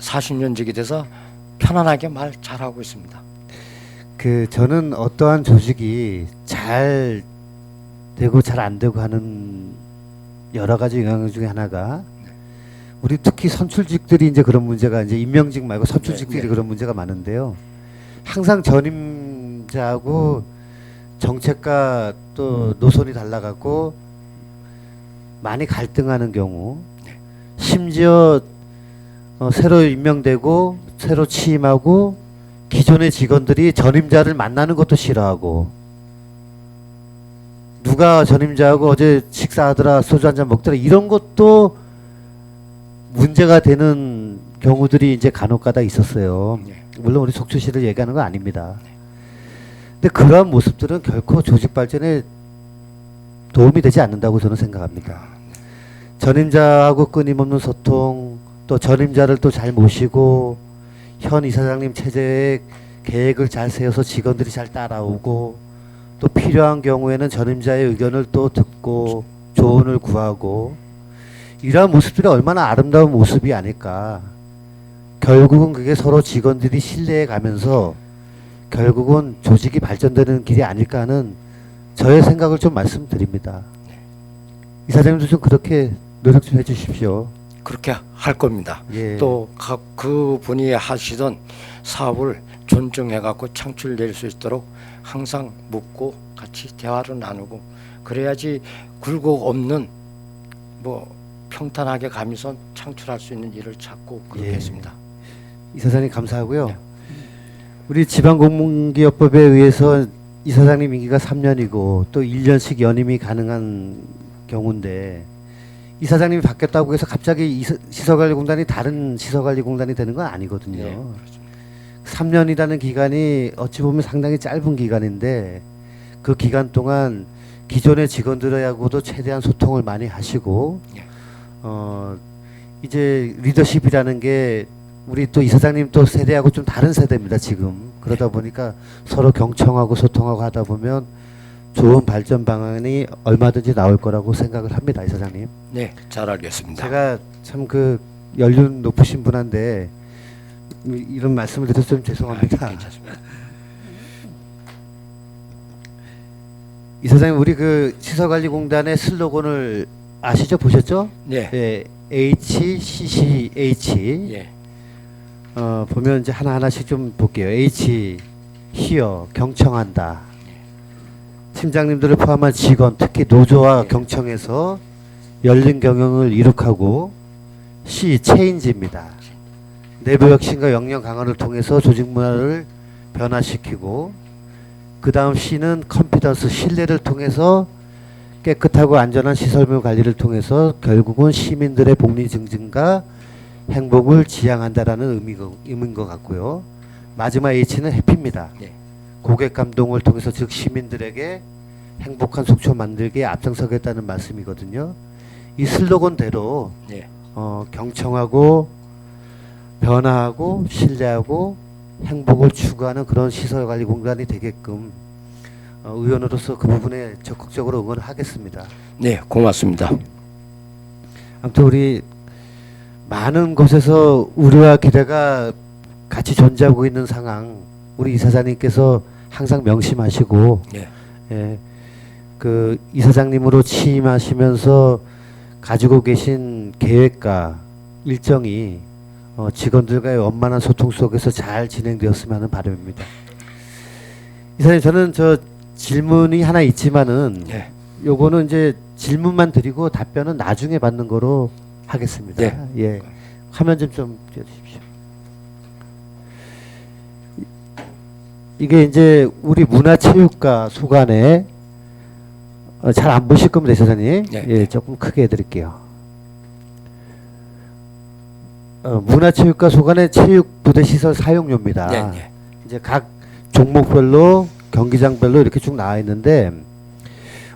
40년직이 돼서 편안하게 말 잘하고 있습니다. 그 저는 어떠한 조직이 잘 되고 잘 안 되고 하는 여러 가지 영향 중에 하나가 우리 특히 선출직들이 이제 그런 문제가 이제 임명직 말고 선출직들이 네. 그런 문제가 많은데요. 항상 전임자하고 정책과 또 노선이 달라가고 많이 갈등하는 경우, 심지어 새로 임명되고 새로 취임하고 기존의 직원들이 전임자를 만나는 것도 싫어하고 누가 전임자하고 어제 식사하더라 소주 한잔 먹더라 이런 것도 문제가 되는 경우들이 이제 간혹가다 있었어요. 물론 우리 속초시를 얘기하는 건 아닙니다. 근데 그러한 모습들은 결코 조직 발전에 도움이 되지 않는다고 저는 생각합니다. 전임자하고 끊임없는 소통, 또 전임자를 또 잘 모시고 현 이사장님 체제의 계획을 잘 세워서 직원들이 잘 따라오고 또 필요한 경우에는 전임자의 의견을 또 듣고 조언을 구하고 이러한 모습들이 얼마나 아름다운 모습이 아닐까. 결국은 그게 서로 직원들이 신뢰해 가면서 결국은 조직이 발전되는 길이 아닐까 하는 저의 생각을 좀 말씀드립니다. 이사장님도 좀 그렇게 노력 좀 해주십시오. 그렇게 할 겁니다. 예. 또 그분이 하시던 사업을 존중해 갖고 창출될 수 있도록 항상 묻고 같이 대화를 나누고 그래야지 굴곡 없는 뭐 평탄하게 가면서 창출할 수 있는 일을 찾고 그러겠습니다. 이사장님 감사하고요. 네. 우리 지방공무기업법에 의해서 이사장님 임기가 3년이고 또 1년씩 연임이 가능한 경우인데 이사장님이 바뀌었다고 해서 갑자기 시설관리공단이 다른 시설관리공단이 되는 건 아니거든요. 네, 3년이라는 기간이 어찌 보면 상당히 짧은 기간인데 그 기간 동안 기존의 직원들하고도 최대한 소통을 많이 하시고 예. 이제 리더십이라는 게 우리 또 이사장님 또 세대하고 좀 다른 세대입니다 지금. 그러다 보니까 서로 경청하고 소통하고 하다 보면 좋은 발전 방안이 얼마든지 나올 거라고 생각을 합니다, 이사장님. 네, 잘 알겠습니다. 제가 참 그 연륜 높으신 분한테 이런 말씀을 드려서 좀 죄송합니다. 괜찮습니다. 이사장님, 우리 그 시설관리공단의 슬로건을 아시죠? 보셨죠? 네, 예, HCCH. 예, 보면 이제 하나하나씩 좀 볼게요. H, 히어, 경청한다. 팀장님들을 포함한 직원, 특히 노조와 예. 경청해서 열린 경영을 이룩하고 C, 체인지입니다. 내부 혁신과 역량 강화를 통해서 조직 문화를 변화시키고 그 다음 C는 컨피던스, 신뢰를 통해서 깨끗하고 안전한 시설물 관리를 통해서 결국은 시민들의 복리 증진과 행복을 지향한다라는 의미인 것 같고요. 마지막 H는 해피입니다. 네. 고객 감동을 통해서 즉 시민들에게 행복한 속초 만들기에 앞장서겠다는 말씀이거든요. 이 슬로건대로 네, 경청하고 변화하고 신뢰하고 행복을 추구하는 그런 시설관리공단이 되게끔 의원으로서 그 부분에 적극적으로 응원을 하겠습니다. 네, 고맙습니다. 아무튼 우리 많은 곳에서 우려와 기대가 같이 존재하고 있는 상황, 우리 이사장님께서 항상 명심하시고, 네. 예, 그 이사장님으로 취임하시면서 가지고 계신 계획과 일정이 직원들과의 원만한 소통 속에서 잘 진행되었으면 하는 바람입니다. 이사장님, 저는 저 질문이 하나 있지만은 네. 요거는 이제 질문만 드리고 답변은 나중에 받는 거로 하겠습니다. 네. 예, 화면 좀 띄워주십시오. 이게 이제 우리 문화체육과 소관에 잘 안 보실 겁니다, 이사장님. 네. 예, 조금 크게 해드릴게요. 문화체육과 소관의 체육부대 시설 사용료입니다. 네, 네. 이제 각 종목별로 경기장별로 이렇게 쭉 나와 있는데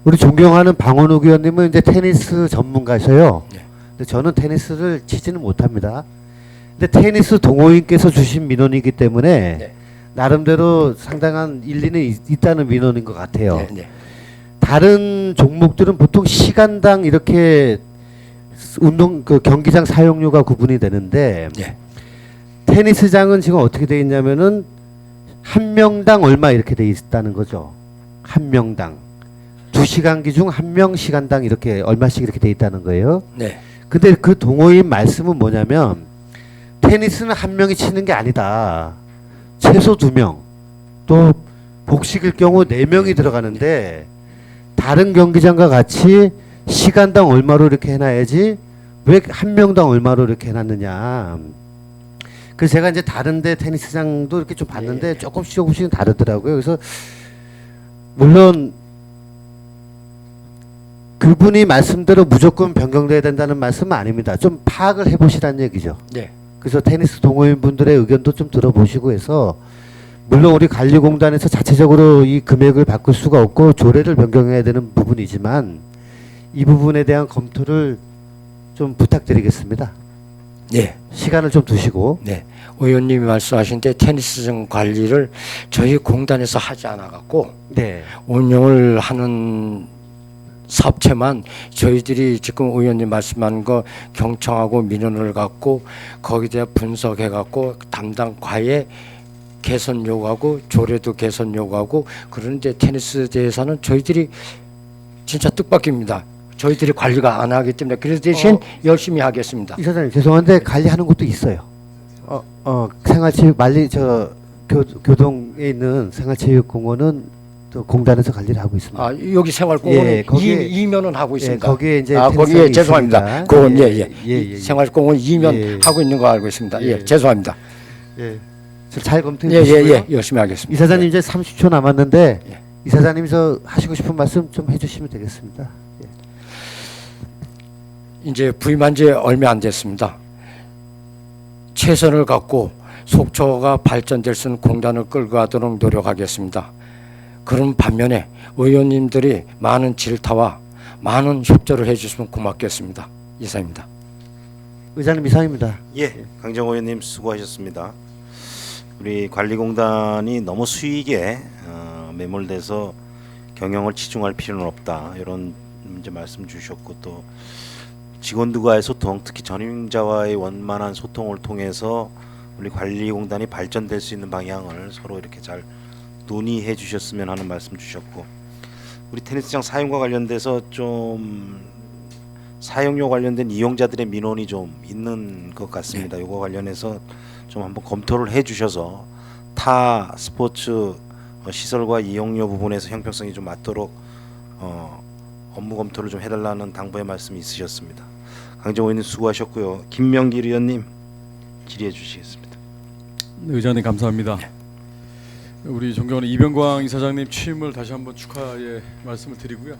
우리 존경하는 방원욱 의원님은 이제 테니스 전문가셔요. 네. 근데 저는 테니스를 치지는 못합니다. 근데 테니스 동호인께서 주신 민원이기 때문에 네. 나름대로 상당한 일리는 있다는 민원인 것 같아요. 네, 네. 다른 종목들은 보통 시간당 이렇게 운동 그 경기장 사용료가 구분이 되는데 네. 테니스장은 지금 어떻게 돼 있냐면은 한 명당 얼마 이렇게 돼 있다는 거죠. 한 명당 2시간기 중 한 명 시간당 이렇게 얼마씩 이렇게 돼 있다는 거예요. 네. 근데 그 동호인 말씀은 뭐냐면 테니스는 한 명이 치는 게 아니다. 최소 2명. 또 복식일 경우 4명이 들어가는데 다른 경기장과 같이 시간당 얼마로 이렇게 해놔야지 왜 한 명당 얼마로 이렇게 해놨느냐. 그래서 제가 이제 다른데 테니스장도 이렇게 좀 봤는데 조금씩은 다르더라고요. 그래서 물론 그분이 말씀대로 무조건 변경돼야 된다는 말씀은 아닙니다. 좀 파악을 해보시라는 얘기죠. 네. 그래서 테니스 동호인 분들의 의견도 좀 들어보시고 해서 물론 우리 관리공단에서 자체적으로 이 금액을 바꿀 수가 없고 조례를 변경해야 되는 부분이지만 이 부분에 대한 검토를 좀 부탁드리겠습니다. 네. 시간을 좀 두시고. 네. 의원님이 말씀하신데 테니스장 관리를 저희 공단에서 하지 않아 갖고 네. 운영을 하는 사업체만 저희들이 지금 의원님 말씀하는 거 경청하고 민원을 갖고 거기에 대해 분석해 갖고 담당 과에 개선 요구하고 조례도 개선 요구하고 그런데 테니스 대해서는 저희들이 진짜 뜻밖입니다. 저희들이 관리가 안 하기 때문에 그래서 대신 열심히 하겠습니다. 이사장님 죄송한데 관리하는 것도 있어요. 생활체육 만리 저 교동에 있는 생활체육공원은 또 공단에서 관리를 하고 있습니다. 아 여기 생활공원은 예, 거기에- 이면은 하고 예, 있습니다. 거기에 이제 거기에 테니스장이 죄송합니다. 있습니다. 그건 예, 예. 생활공원 이면 예. 하고 있는 거 알고 있습니다. 예, 예. 죄송합니다. 예. 잘 검토해 예, 예, 주시고요. 예, 열심히 하겠습니다. 이사장님 이제 30초 남았는데 이사장님께서 하시고 싶은 말씀 좀 해주시면 되겠습니다. 예. 이제 부임한 지 얼마 안 됐습니다. 최선을 갖고 속초가 발전될 수 있는 공단을 끌고 가도록 노력하겠습니다. 그런 반면에 의원님들이 많은 질타와 많은 협조를 해주시면 고맙겠습니다. 이상입니다. 의장님 이상입니다. 예, 강정호 의원님 수고하셨습니다. 우리 관리공단이 너무 수익에 매몰돼서 경영을 치중할 필요는 없다. 이런 이제 말씀 주셨고 또 직원들과의 소통, 특히 전임자와의 원만한 소통을 통해서 우리 관리공단이 발전될 수 있는 방향을 서로 이렇게 잘 논의해 주셨으면 하는 말씀 주셨고 우리 테니스장 사용과 관련돼서 좀 사용료 관련된 이용자들의 민원이 좀 있는 것 같습니다. 이거 관련해서 좀 한번 검토를 해 주셔서 타 스포츠 시설과 이용료 부분에서 형평성이 좀 맞도록 업무 검토를 좀 해달라는 당부의 말씀이 있으셨습니다. 강정호 의원님 수고하셨고요. 김명길 의원님 질의해 주시겠습니다. 네, 의장님 감사합니다. 우리 존경하는 이병광 이사장님 취임을 다시 한번 축하의 말씀을 드리고요.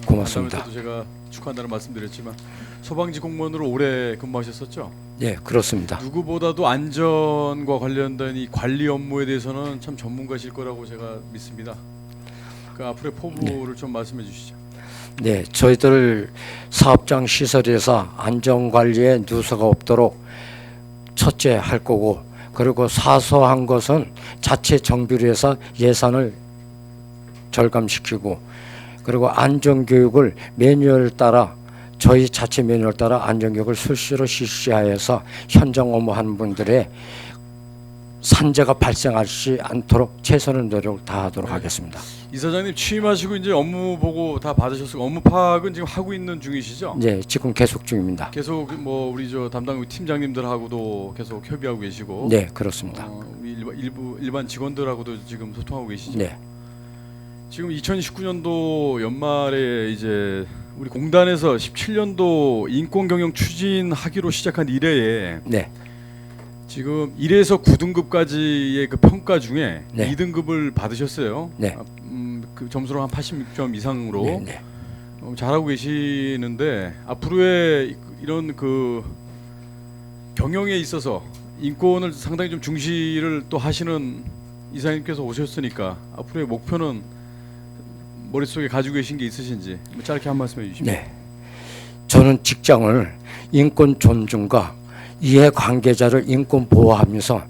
고맙습니다. 때도 제가 축하한다는 말씀드렸지만 소방지 공무원으로 오래 근무하셨었죠. 예, 그렇습니다. 누구보다도 안전과 관련된 이 관리 업무에 대해서는 참 전문가실 거라고 제가 믿습니다. 그 앞으로의 포부를 좀 말씀해 주시죠. 네, 저희들 사업장 시설에서 안전관리에 누수가 없도록 첫째 할 거고, 그리고 사소한 것은 자체 정비를 해서 예산을 절감시키고, 그리고 안전교육을 매뉴얼 따라 저희 자체 매뉴얼 따라 안전교육을 수시로 실시하여서 현장 업무하는 분들의 산재가 발생하지 않도록 최선의 노력을 다하도록 하겠습니다. 이사장님 취임하시고 이제 업무 보고 다 받으셨고 업무 파악은 지금 하고 있는 중이시죠? 네, 지금 계속 중입니다. 계속 뭐 우리 저 담당 팀장님들하고도 계속 협의하고 계시고. 네, 그렇습니다. 우리 일반 직원들하고도 지금 소통하고 계시죠? 네. 지금 2019년도 연말에 이제 우리 공단에서 17년도 인권경영 추진하기로 시작한 이래에 네. 지금 1에서 9등급까지의 그 평가 중에 네. 2등급을 받으셨어요. 네. 그 점수로 한 86점 이상으로 네, 네. 잘하고 계시는데 앞으로의 이런 그 경영에 있어서 인권을 상당히 좀 중시를 또 하시는 이사님께서 오셨으니까 앞으로의 목표는 머릿속에 가지고 계신 게 있으신지 짧게 한 말씀 해주시면. 네. 저는 직장을 인권 존중과 이해관계자를 인권 보호하면서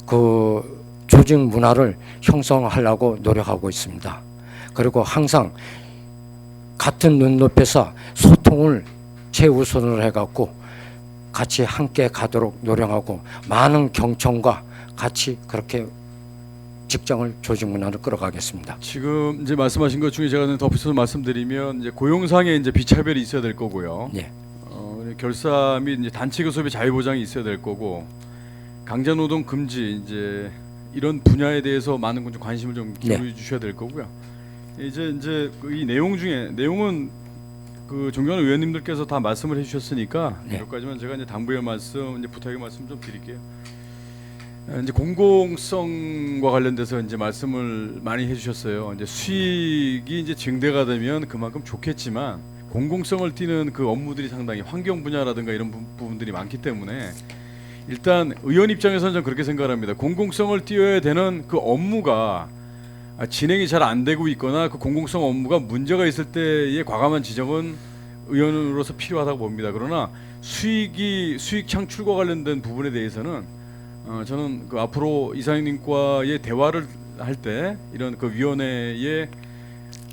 그 조직 문화를 형성하려고 노력하고 있습니다. 그리고 항상 같은 눈높이에서 소통을 최우선으로 해갖고 같이 함께 가도록 노력하고 많은 경청과 같이 그렇게 직장을 조직 문화를 끌어가겠습니다. 지금 이제 말씀하신 것 중에 제가 덧붙여서 말씀드리면 이제 고용상에 이제 비차별이 있어야 될 거고요. 네. 결사 및 이제 단체 교섭의 자유 보장이 있어야 될 거고 강제 노동 금지 이제 이런 분야에 대해서 많은 좀 관심을 좀 기울여 주셔야 될 거고요. 이제 이 내용 중에 내용은 그 존경하는 의원님들께서 다 말씀을 해주셨으니까 몇 가지만 제가 이제 당부의 말씀, 이제 부탁의 말씀 좀 드릴게요. 이제 공공성과 관련돼서 이제 말씀을 많이 해주셨어요. 이제 수익이 이제 증대가 되면 그만큼 좋겠지만 공공성을 띠는 그 업무들이 상당히 환경 분야라든가 이런 부분들이 많기 때문에 일단 의원 입장에서는 저는 그렇게 생각합니다. 공공성을 띄어야 되는 그 업무가 진행이 잘 안 되고 있거나 그 공공성 업무가 문제가 있을 때의 과감한 지적은 의원으로서 필요하다고 봅니다. 그러나 수익 창출과 관련된 부분에 대해서는 저는 그 앞으로 이사장님과의 대화를 할 때 이런 그 위원회의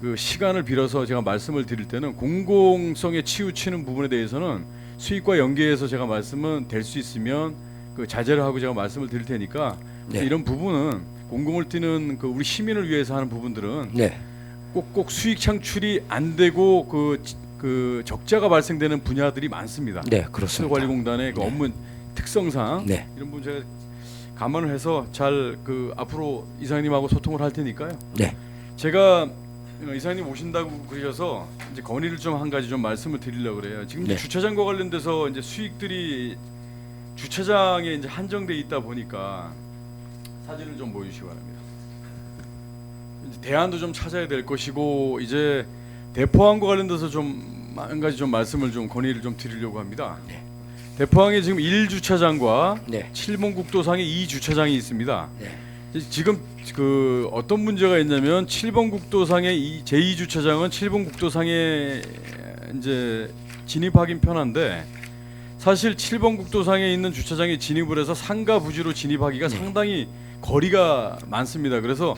그 시간을 빌어서 제가 말씀을 드릴 때는 공공성에 치우치는 부분에 대해서는 수익과 연계해서 제가 말씀은 될 수 있으면 그 자제를 하고 제가 말씀을 드릴 테니까 이런 부분은 공공을 띠는 그 우리 시민을 위해서 하는 부분들은 꼭 수익 창출이 안 되고 그 적자가 발생되는 분야들이 많습니다. 네, 그렇습니다. 관리공단의 그 업무 특성상 이런 부분 제가 감안을 해서 잘 그 앞으로 이사장님하고 소통을 할 테니까요. 네. 제가 이사장님 오신다고 그러셔서 이제 건의를 좀 한 가지 좀 말씀을 드리려고 그래요. 지금 이제 주차장과 관련돼서 이제 수익들이 주차장에 이제 한정돼 있다 보니까 사진을 좀 보여주시기 바랍니다. 이제 대안도 좀 찾아야 될 것이고 이제 대포항과 관련돼서 좀 한 가지 좀 말씀을 좀 건의를 좀 드리려고 합니다. 네. 대포항에 지금 1주차장과 네. 7번 국도상에 2주차장이 있습니다. 네. 지금 그 어떤 문제가 있냐면 7번 국도상의 제2주차장은 7번 국도상에 이제 진입하긴 편한데 사실 7번 국도상에 있는 주차장에 진입을 해서 상가 부지로 진입하기가 상당히 거리가 많습니다. 그래서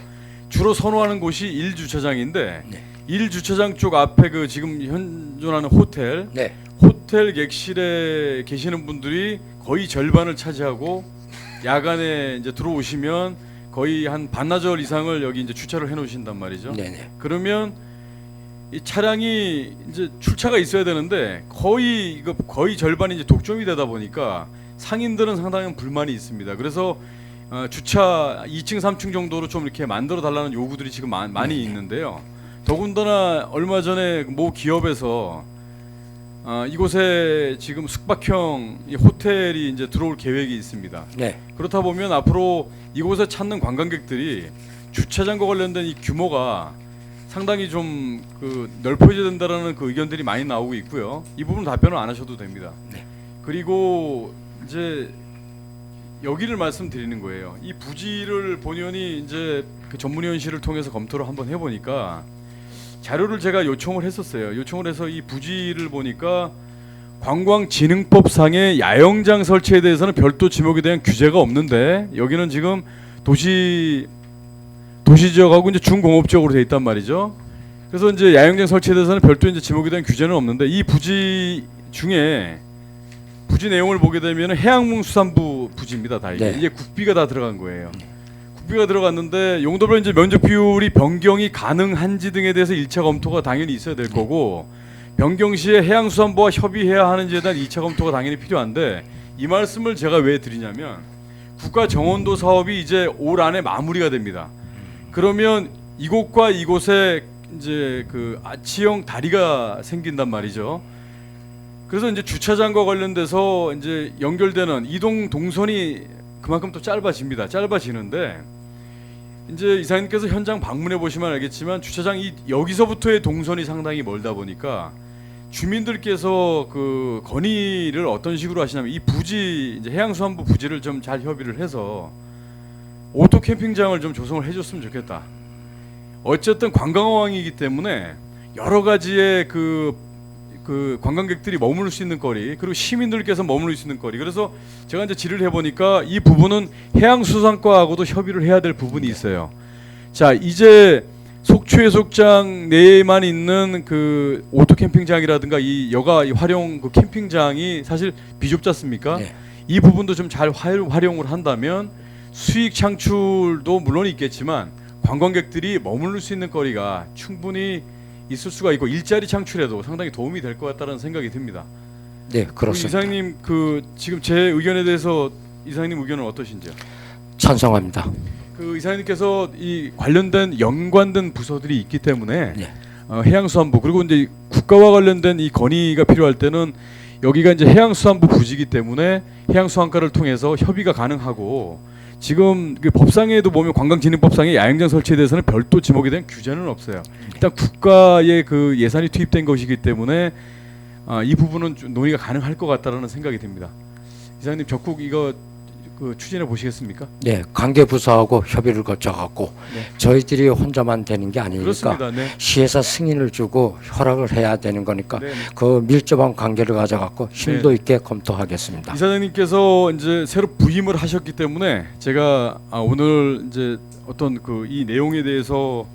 주로 선호하는 곳이 1주차장인데 네. 1주차장 쪽 앞에 그 지금 현존하는 호텔 네. 호텔 객실에 계시는 분들이 거의 절반을 차지하고 야간에 이제 들어오시면 거의 한 반나절 이상을 여기 이제 주차를 해 놓으신단 말이죠. 네네. 그러면 이 차량이 이제 출차가 있어야 되는데 거의 절반이 이제 독점이 되다 보니까 상인들은 상당히 불만이 있습니다. 그래서 주차 2층, 3층 정도로 좀 이렇게 만들어 달라는 요구들이 지금 많이 있는데요. 더군다나 얼마 전에 모 기업에서 이곳에 지금 숙박형 이 호텔이 이제 들어올 계획이 있습니다. 네. 그렇다 보면 앞으로 이곳에 찾는 관광객들이 주차장과 관련된 이 규모가 상당히 좀 그 넓어져야 된다라는 그 의견들이 많이 나오고 있고요. 이 부분 답변을 안 하셔도 됩니다. 네. 그리고 이제 여기를 말씀드리는 거예요. 이 부지를 본연이 이제 그 전문위원실을 통해서 검토를 한번 해보니까 자료를 제가 요청을 했었어요. 요청을 해서 이 부지를 보니까 관광진흥법상의 야영장 설치에 대해서는 별도 지목에 대한 규제가 없는데 여기는 지금 도시 지역하고 이제 중공업지역으로 돼 있단 말이죠. 그래서 이제 야영장 설치에 대해서는 별도 이제 지목에 대한 규제는 없는데 이 부지 중에 부지 내용을 보게 되면 해양농수산부 부지입니다. 다 이게 네. 이제 국비가 다 들어간 거예요. 국비가 들어갔는데 용도별 이제 면적 비율이 변경이 가능한지 등에 대해서 1차 검토가 당연히 있어야 될 거고 변경 시에 해양수산부와 협의해야 하는지에 대한 2차 검토가 당연히 필요한데 이 말씀을 제가 왜 드리냐면 국가 정원도 사업이 이제 올 안에 마무리가 됩니다. 그러면 이곳과 이곳에 이제 그 아치형 다리가 생긴단 말이죠. 그래서 이제 주차장과 관련돼서 이제 연결되는 이동 동선이 그만큼 또 짧아집니다. 짧아지는데 이제 이사님께서 현장 방문해 보시면 알겠지만 주차장이 여기서부터의 동선이 상당히 멀다 보니까 주민들께서 그 건의를 어떤 식으로 하시냐면 이 부지 이제 해양수산부 부지를 좀 잘 협의를 해서 오토 캠핑장을 좀 조성을 해줬으면 좋겠다. 어쨌든 관광어항이기 때문에 여러 가지의 그 관광객들이 머무를 수 있는 거리 그리고 시민들께서 머무를 수 있는 거리 그래서 제가 이제 질의를 해보니까 이 부분은 해양수산과하고도 협의를 해야 될 부분이 있어요. 자 이제 속초해수욕장 내에만 있는 그 오토 캠핑장이라든가 이 여가 활용 그 캠핑장이 사실 비좁지 않습니까? 네. 이 부분도 좀 잘 활용을 한다면 수익 창출도 물론 있겠지만 관광객들이 머무를 수 있는 거리가 충분히 있을 수가 있고 일자리 창출에도 상당히 도움이 될 것 같다는 생각이 듭니다. 네, 그렇습니다. 이사장님 그 지금 제 의견에 대해서 이사장님 의견은 어떠신지요? 찬성합니다. 그 이사장님께서 이 관련된 연관된 부서들이 있기 때문에 네. 해양수산부 그리고 이제 국가와 관련된 이 건의가 필요할 때는 여기가 이제 해양수산부 부지이기 때문에 해양수산과를 통해서 협의가 가능하고 지금 그 법상에도 보면 관광진흥법상의 야영장 설치에 대해서는 별도 지목에 대한 규제는 없어요. 일단 국가의 그 예산이 투입된 것이기 때문에 이 부분은 좀 논의가 가능할 것 같다라는 생각이 듭니다. 이사장님 적극 이거 그 추진해 보시겠습니까? 네, 관계 부서하고 협의를 거쳐갖고 네. 저희들이 혼자만 되는 게 아니니까 그렇습니다. 네. 시에서 승인을 주고 허락을 해야 되는 거니까 네. 그 밀접한 관계를 가져갖고 심도 있게 검토하겠습니다. 이사장님께서 이제 새로 부임을 하셨기 때문에 제가 오늘 이제 어떤 그 이 내용에 대해서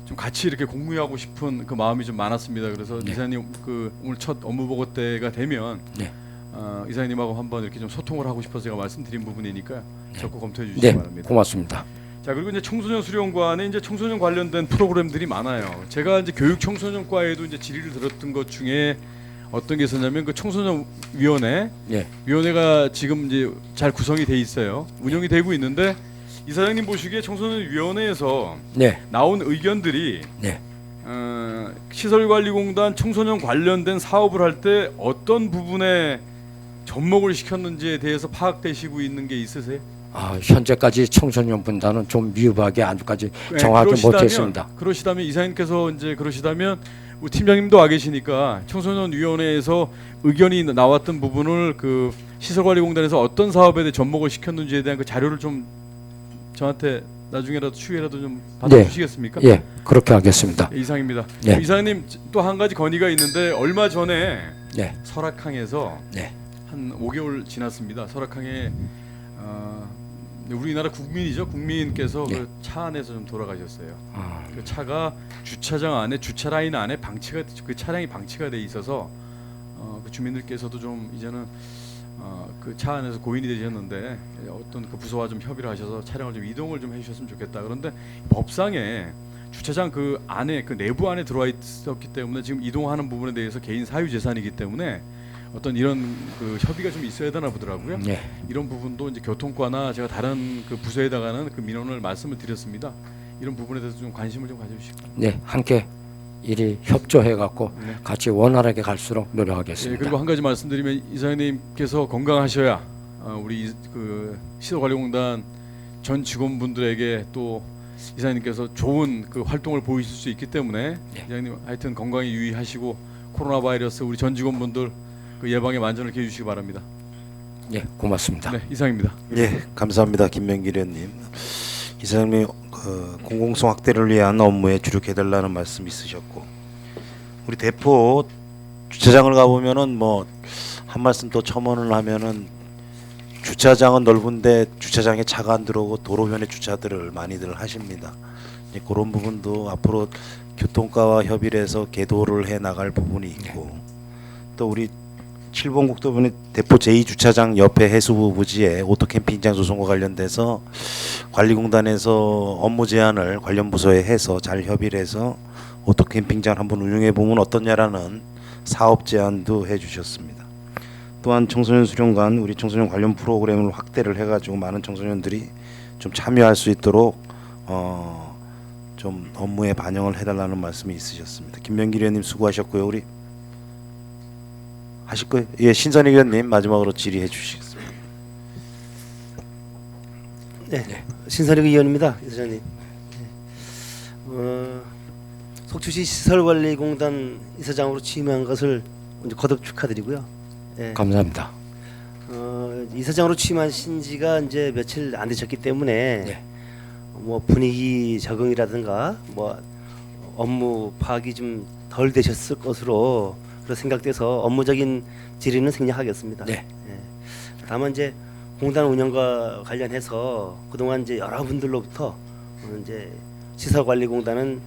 좀 같이 이렇게 공유하고 싶은 그 마음이 좀 많았습니다. 그래서 네. 이사장님 그 오늘 첫 업무 보고 때가 되면 네. 이사장님하고 한번 이렇게 좀 소통을 하고 싶어서 제가 말씀드린 부분이니까 적극 검토해 주시기 네, 바랍니다. 고맙습니다. 자 그리고 이제 청소년 수련관에 이제 청소년 관련된 프로그램들이 많아요. 제가 이제 교육 청소년과에도 이제 질의를 들었던 것 중에 어떤 게 있었냐면 그 청소년 위원회 네. 위원회가 지금 이제 잘 구성이 돼 있어요. 운영이 되고 있는데 이사장님 보시기에 청소년 위원회에서 네, 나온 의견들이 네. 시설관리공단 청소년 관련된 사업을 할 때 어떤 부분에 접목을 시켰는지에 대해서 파악되시고 있는 게 있으세요? 현재까지 청소년 분단은 좀 미흡하게 아직까지 네, 정하지 못했습니다. 그러시다면 이사님께서 이제 그러시다면 우리 팀장님도 와 계시니까 청소년위원회에서 의견이 나왔던 부분을 그 시설관리공단에서 어떤 사업에 대해 접목을 시켰는지에 대한 그 자료를 좀 저한테 나중에라도 추후에라도 좀 받아주시겠습니까? 예, 그렇게 하겠습니다. 네, 이상입니다. 네. 이사님 또 한 가지 건의가 있는데 얼마 전에 네. 설악항에서 네. 한 5개월 지났습니다. 설악항에 우리나라 국민이죠. 국민께서 네. 그 차 안에서 좀 돌아가셨어요. 아, 그 차가 주차장 안에 주차 라인 안에 방치가 그 차량이 방치가 돼 있어서 그 주민들께서도 좀 이제는 그 차 안에서 고인이 되셨는데 어떤 그 부서와 좀 협의를 하셔서 차량을 좀 이동을 좀 해주셨으면 좋겠다. 그런데 법상에 주차장 그 안에 그 내부 안에 들어와 있었기 때문에 지금 이동하는 부분에 대해서 개인 사유 재산이기 때문에 어떤 이런 그 협의가 좀 있어야 되나 보더라고요. 네. 이런 부분도 이제 교통과나 제가 다른 그 부서에다가는 그 민원을 말씀을 드렸습니다. 이런 부분에 대해서 좀 관심을 좀 가져주시고. 네, 함께 이리 협조해 갖고 네. 같이 원활하게 갈수록 예, 노력하겠습니다. 그리고 한 가지 말씀드리면 이사님께서 건강하셔야 우리 그 시설관리공단 전 직원분들에게 또 이사님께서 좋은 그 활동을 보이실 수 있기 때문에 네. 이사님 하여튼 건강에 유의하시고 코로나 바이러스 우리 전 직원분들 그 예방에 만전을 기해 주시기 바랍니다. 네, 고맙습니다. 네, 이상입니다. 예, 감사합니다, 김명길 의원님. 이사장님 그 공공성 확대를 위한 업무에 주력해달라는 말씀 있으셨고, 우리 대포 주차장을 가보면은 뭐 한 말씀 또 첨언을 하면은 주차장은 넓은데 주차장에 차가 안 들어오고 도로변에 주차들을 많이들 하십니다. 이제 그런 부분도 앞으로 교통과와 협의를 해서 계도를 해 나갈 부분이 있고, 또 우리 7번 국도변의 대포 제2주차장 옆에 해수부 부지에 오토캠핑장 조성과 관련돼서 관리공단에서 업무 제안을 관련 부서에 해서 잘 협의를 해서 오토캠핑장 한번 운영해 보면 어떠냐라는 사업 제안도 해주셨습니다. 또한 청소년 수련관 우리 청소년 관련 프로그램을 확대를 해가지고 많은 청소년들이 좀 참여할 수 있도록 좀 업무에 반영을 해달라는 말씀이 있으셨습니다. 김명길 의원님 수고하셨고요. 우리 하실 거예요? 예, 신선희 의원님 마지막으로 질의해 주시겠습니다. 네, 신선익 의원입니다, 이사장님. 속초시 시설관리공단 이사장으로 취임한 것을 먼저 거듭 축하드리고요. 예, 감사합니다. 이사장으로 취임하신 지가 이제 며칠 안 되셨기 때문에 네. 뭐 분위기 적응이라든가 뭐 업무 파악이 좀 덜 되셨을 것으로 그런 생각돼서 업무적인 질의는 생략하겠습니다. 네. 예. 다만 이제 공단 운영과 관련해서 그동안 이제 여러분들로부터 이제 시설관리공단은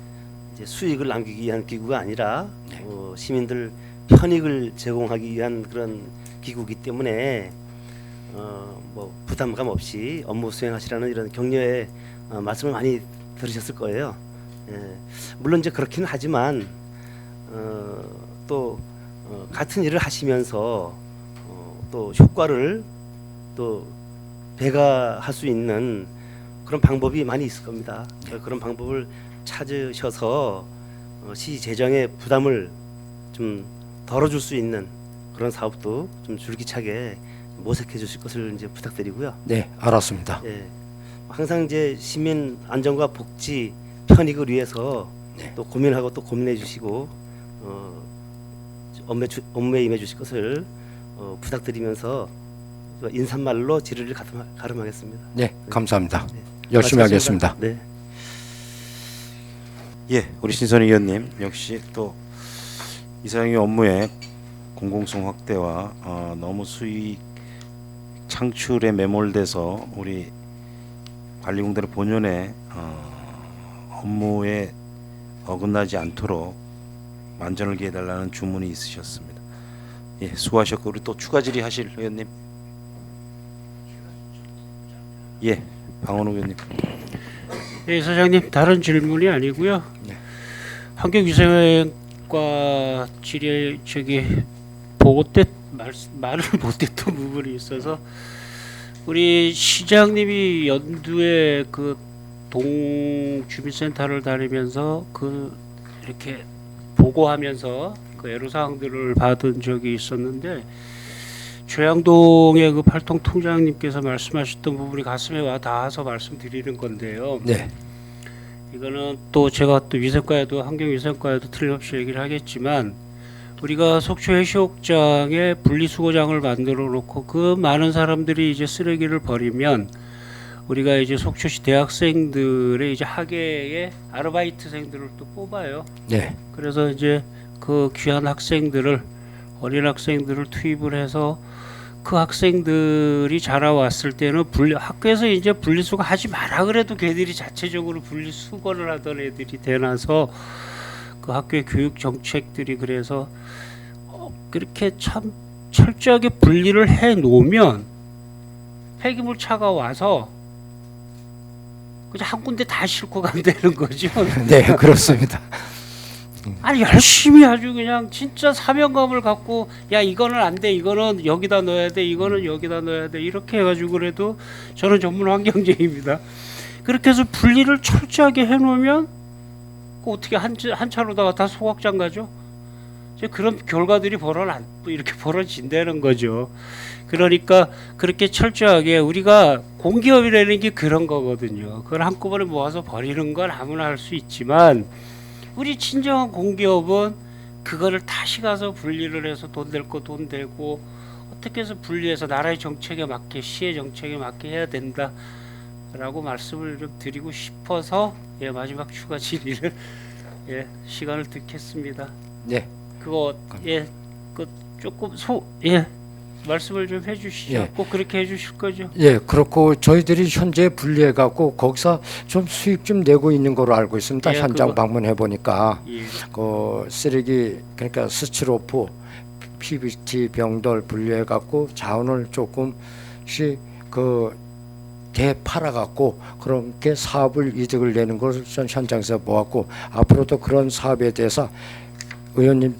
이제 수익을 남기기 위한 기구가 아니라 네. 시민들 편익을 제공하기 위한 그런 기구이기 때문에 뭐 부담감 없이 업무 수행하시라는 이런 격려의 말씀을 많이 들으셨을 거예요. 예. 물론 이제 그렇긴 하지만 또 같은 일을 하시면서 또 효과를 또 배가할 수 있는 그런 방법이 많이 있을 겁니다. 그런 방법을 찾으셔서 시 재정의 부담을 좀 덜어줄 수 있는 그런 사업도 좀 줄기차게 모색해 주실 것을 이제 부탁드리고요. 네, 알았습니다. 예, 항상 이제 시민 안전과 복지 편익을 위해서 네. 또 고민하고 또 고민해 주시고 업무에 임해 주실 것을 부탁드리면서 인사말로 질의를 가름하겠습니다. 네, 감사합니다. 네. 열심히 고맙습니다. 하겠습니다. 네. 예, 우리 신선희 의원님 역시 또 이사장의 업무에 공공성 확대와 너무 수익 창출에 매몰돼서 우리 관리공단의 본연의 업무에 어긋나지 않도록 만전을 기해달라는 주문이 있으셨습니다. 예, 수고하셨고 우리 또 추가 질의하실 의원님. 예, 방원호 의원님. 네, 이사장님 다른 질문이 아니고요. 네. 환경위생과 질의 보고 때 말을 못했던 부분이 있어서 우리 시장님이 연두에 그 동주민센터를 다니면서 그 이렇게 보고하면서 그 애로사항들을 받은 적이 있었는데 최양동의 그 팔통 통장님께서 말씀하셨던 부분이 가슴에 와 닿아서 말씀드리는 건데요. 네. 이거는 또 제가 또 위생과에도 환경위생과에도 틀림없이 얘기를 하겠지만 우리가 속초 해수욕장에 분리수거장을 만들어 놓고 그 많은 사람들이 이제 쓰레기를 버리면 우리가 이제 속초시 대학생들의 이제 학예의 아르바이트생들을 또 뽑아요. 네. 그래서 이제 그 귀한 학생들을 어린 학생들을 투입을 해서 그 학생들이 자라왔을 때는 학교에서 이제 분리수거 하지 마라 그래도 걔들이 자체적으로 분리수거를 하던 애들이 되나서 그 학교의 교육 정책들이 그래서 그렇게 참 철저하게 분리를 해 놓으면 폐기물 차가 와서 그냥 한 군데 다 싣고 간다는 거죠. 네, 그렇습니다. 아니 열심히 아주 그냥 진짜 사명감을 갖고 야 이거는 안 돼, 이거는 여기다 넣어야 돼, 이거는 여기다 넣어야 돼 이렇게 해가지고 그래도 저는 전문 환경제입니다. 그렇게 해서 분리를 철저하게 해놓으면 어떻게 한 차로다가 다 소각장 가죠? 이제 그런 결과들이 이렇게 벌어진다는 거죠. 그러니까 그렇게 철저하게 우리가 공기업이라는 게 그런 거거든요. 그걸 한꺼번에 모아서 버리는 건 아무나 할 수 있지만 우리 진정한 공기업은 그거를 다시 가서 분리를 해서 돈 될 거 돈 대고 어떻게 해서 분리해서 나라의 정책에 맞게 시의 정책에 맞게 해야 된다라고 말씀을 좀 드리고 싶어서 마지막 추가 질의를 시간을 듣겠습니다. 네. 그거 그 조금 말씀을 좀 해주시죠. 예. 꼭 그렇게 해주실 거죠? 예, 그렇고 저희들이 현재 분리해 갖고 거기서 좀 수익 좀 내고 있는 걸로 알고 있습니다. 예, 현장 그거. 방문해 보니까 예. 그 쓰레기 그러니까 스티로프, PVC 병들 분리해 갖고 자원을 조금씩 그 대팔아 갖고 그렇게 사업을 이득을 내는 것을 전 현장에서 보았고 앞으로도 그런 사업에 대해서 의원님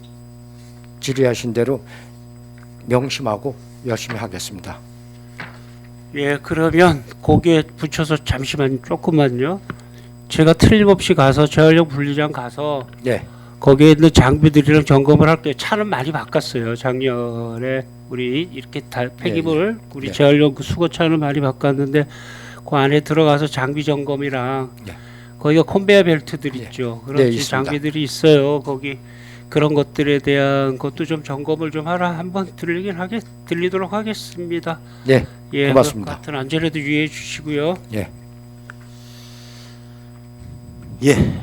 질의하신 대로 명심하고 열심히 하겠습니다. 예, 그러면 거기에 붙여서 잠시만 조금만요. 제가 틀림없이 가서 재활용 분리장 가서 네. 거기에 있는 장비들이랑 점검을 할게요. 차는 많이 바꿨어요. 작년에 우리 이렇게 폐기물 우리 예. 재활용 그 수거차는 많이 바꿨는데 그 안에 들어가서 장비 점검이랑 예. 거기가 컨베이어 벨트들 예. 있죠. 그런 네, 있습니다. 장비들이 있어요. 거기 그런 것들에 대한 것도 좀 점검을 좀 하라 한번 들리도록 하겠습니다. 네. 예, 고맙습니다. 같은 안전에도 유의해 주시고요. 예. 예.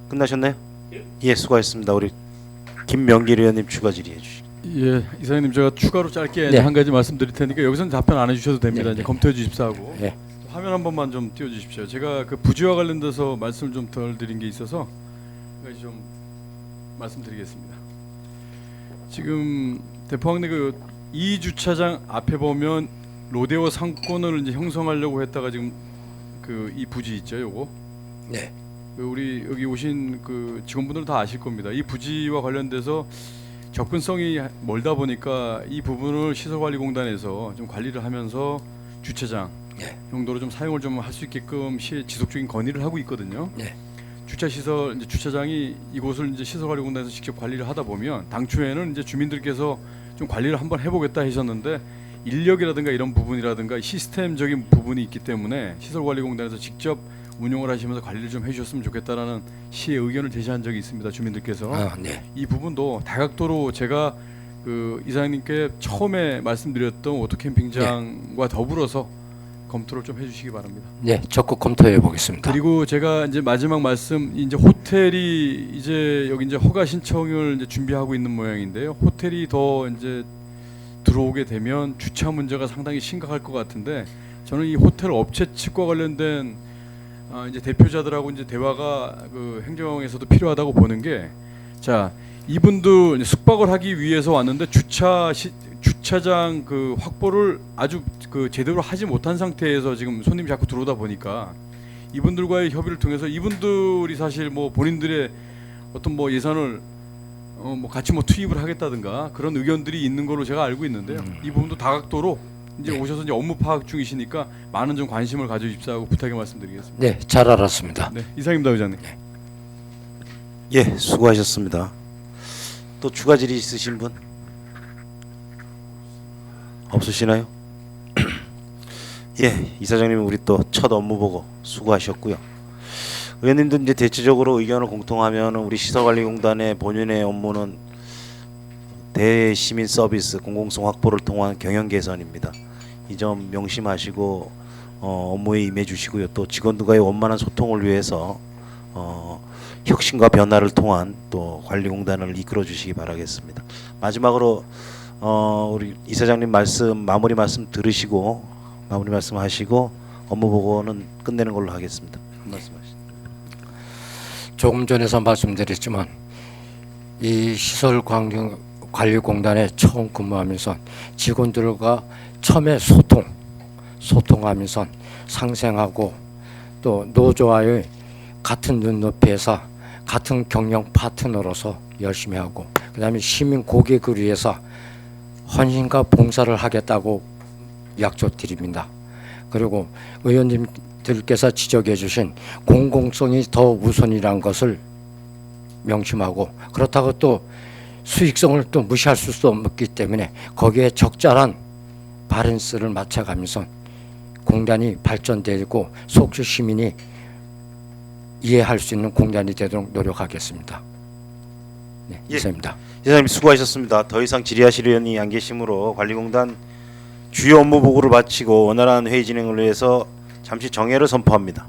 끝나셨나요? 예, 수고하셨습니다. 우리 김명길 의원님 추가 질의해 주시죠. 예, 이사장님 제가 추가로 짧게 네. 한 가지 말씀드릴 테니까 여기서는 답변 안 해주셔도 됩니다. 네, 이제 네. 검토해 주십사 하고 예. 화면 한 번만 좀 띄워주십시오. 제가 그 부지와 관련돼서 말씀을 좀 덜 드린 게 있어서 좀 말씀드리겠습니다. 지금 대포항내 그 2주차장 앞에 보면 로데오 상권을 이제 형성하려고 했다가 지금 그 이 부지 있죠, 요거. 네. 그 우리 여기 오신 그 직원분들 다 아실 겁니다. 이 부지와 관련돼서 접근성이 멀다 보니까 이 부분을 시설관리공단에서 좀 관리를 하면서 주차장 네. 용도로 좀 사용을 좀 할 수 있게끔 시에 지속적인 건의를 하고 있거든요. 네. 주차 시설 이제 주차장이 이곳을 이제 시설관리공단에서 직접 관리를 하다 보면 당초에는 이제 주민들께서 좀 관리를 한번 해보겠다 하셨는데 인력이라든가 이런 부분이라든가 시스템적인 부분이 있기 때문에 시설관리공단에서 직접 운영을 하시면서 관리를 좀 해주셨으면 좋겠다라는 시의 의견을 제시한 적이 있습니다. 주민들께서 아, 네. 이 부분도 다각도로 제가 그 이사장님께 처음에 말씀드렸던 오토캠핑장과 더불어서 검토를 좀 해주시기 바랍니다. 네, 적극 검토해 보겠습니다. 그리고 제가 이제 마지막 말씀 이제 호텔이 이제 여기 이제 허가 신청을 이제 준비하고 있는 모양인데요. 호텔이 더 이제 들어오게 되면 주차 문제가 상당히 심각할 것 같은데 저는 이 호텔 업체 측과 관련된 이제 대표자들하고 이제 대화가 그 행정에서도 필요하다고 보는 게 자 이분도 이제 숙박을 하기 위해서 왔는데 주차장 그 확보를 아주 그 제대로 하지 못한 상태에서 지금 손님이 자꾸 들어오다 보니까 이분들과의 협의를 통해서 이분들이 사실 뭐 본인들의 어떤 뭐 예산을 뭐 같이 뭐 투입을 하겠다든가 그런 의견들이 있는 걸로 제가 알고 있는데요. 이 부분도 다각도로 이제 네. 오셔서 이제 업무 파악 중이시니까 많은 좀 관심을 가져주십사 하고 부탁의 말씀드리겠습니다. 네, 잘 알았습니다. 네, 이상입니다, 의장님. 예, 수고하셨습니다. 또 추가 질의 있으신 분? 없으시나요? 예, 이사장님 우리 또 첫 업무 보고 수고하셨고요. 의원님들 이제 대체적으로 의견을 공통하면 우리 시설관리공단의 본연의 업무는 대시민 서비스 공공성 확보를 통한 경영 개선입니다. 이 점 명심하시고 업무에 임해 주시고요. 또 직원들과의 원만한 소통을 위해서 혁신과 변화를 통한 또 관리공단을 이끌어 주시기 바라겠습니다. 마지막으로 우리 이사장님 마무리 말씀 들으시고 마무리 말씀하시고 업무 보고는 끝내는 걸로 하겠습니다. 한 말씀 하시죠. 조금 전에서 말씀드렸지만 이 시설관리공단에 처음 근무하면서 직원들과 처음에 소통하면서 상생하고 또 노조와의 같은 눈높이에서 같은 경영 파트너로서 열심히 하고 그다음에 시민 고객을 위해서 헌신과 봉사를 하겠다고 약속드립니다. 그리고 의원님들께서 지적해 주신 공공성이 더 우선이라는 것을 명심하고 그렇다고 또 수익성을 또 무시할 수 없기 때문에 거기에 적절한 밸런스를 맞춰가면서 공단이 발전되고 속주 시민이 이해할 수 있는 공단이 되도록 노력하겠습니다. 네, 예. 이상입니다. 이사장님 수고하셨습니다. 더 이상 질의하실 의원이 안 계시므로 관리공단 주요 업무 보고를 마치고 원활한 회의 진행을 위해서 잠시 정회를 선포합니다.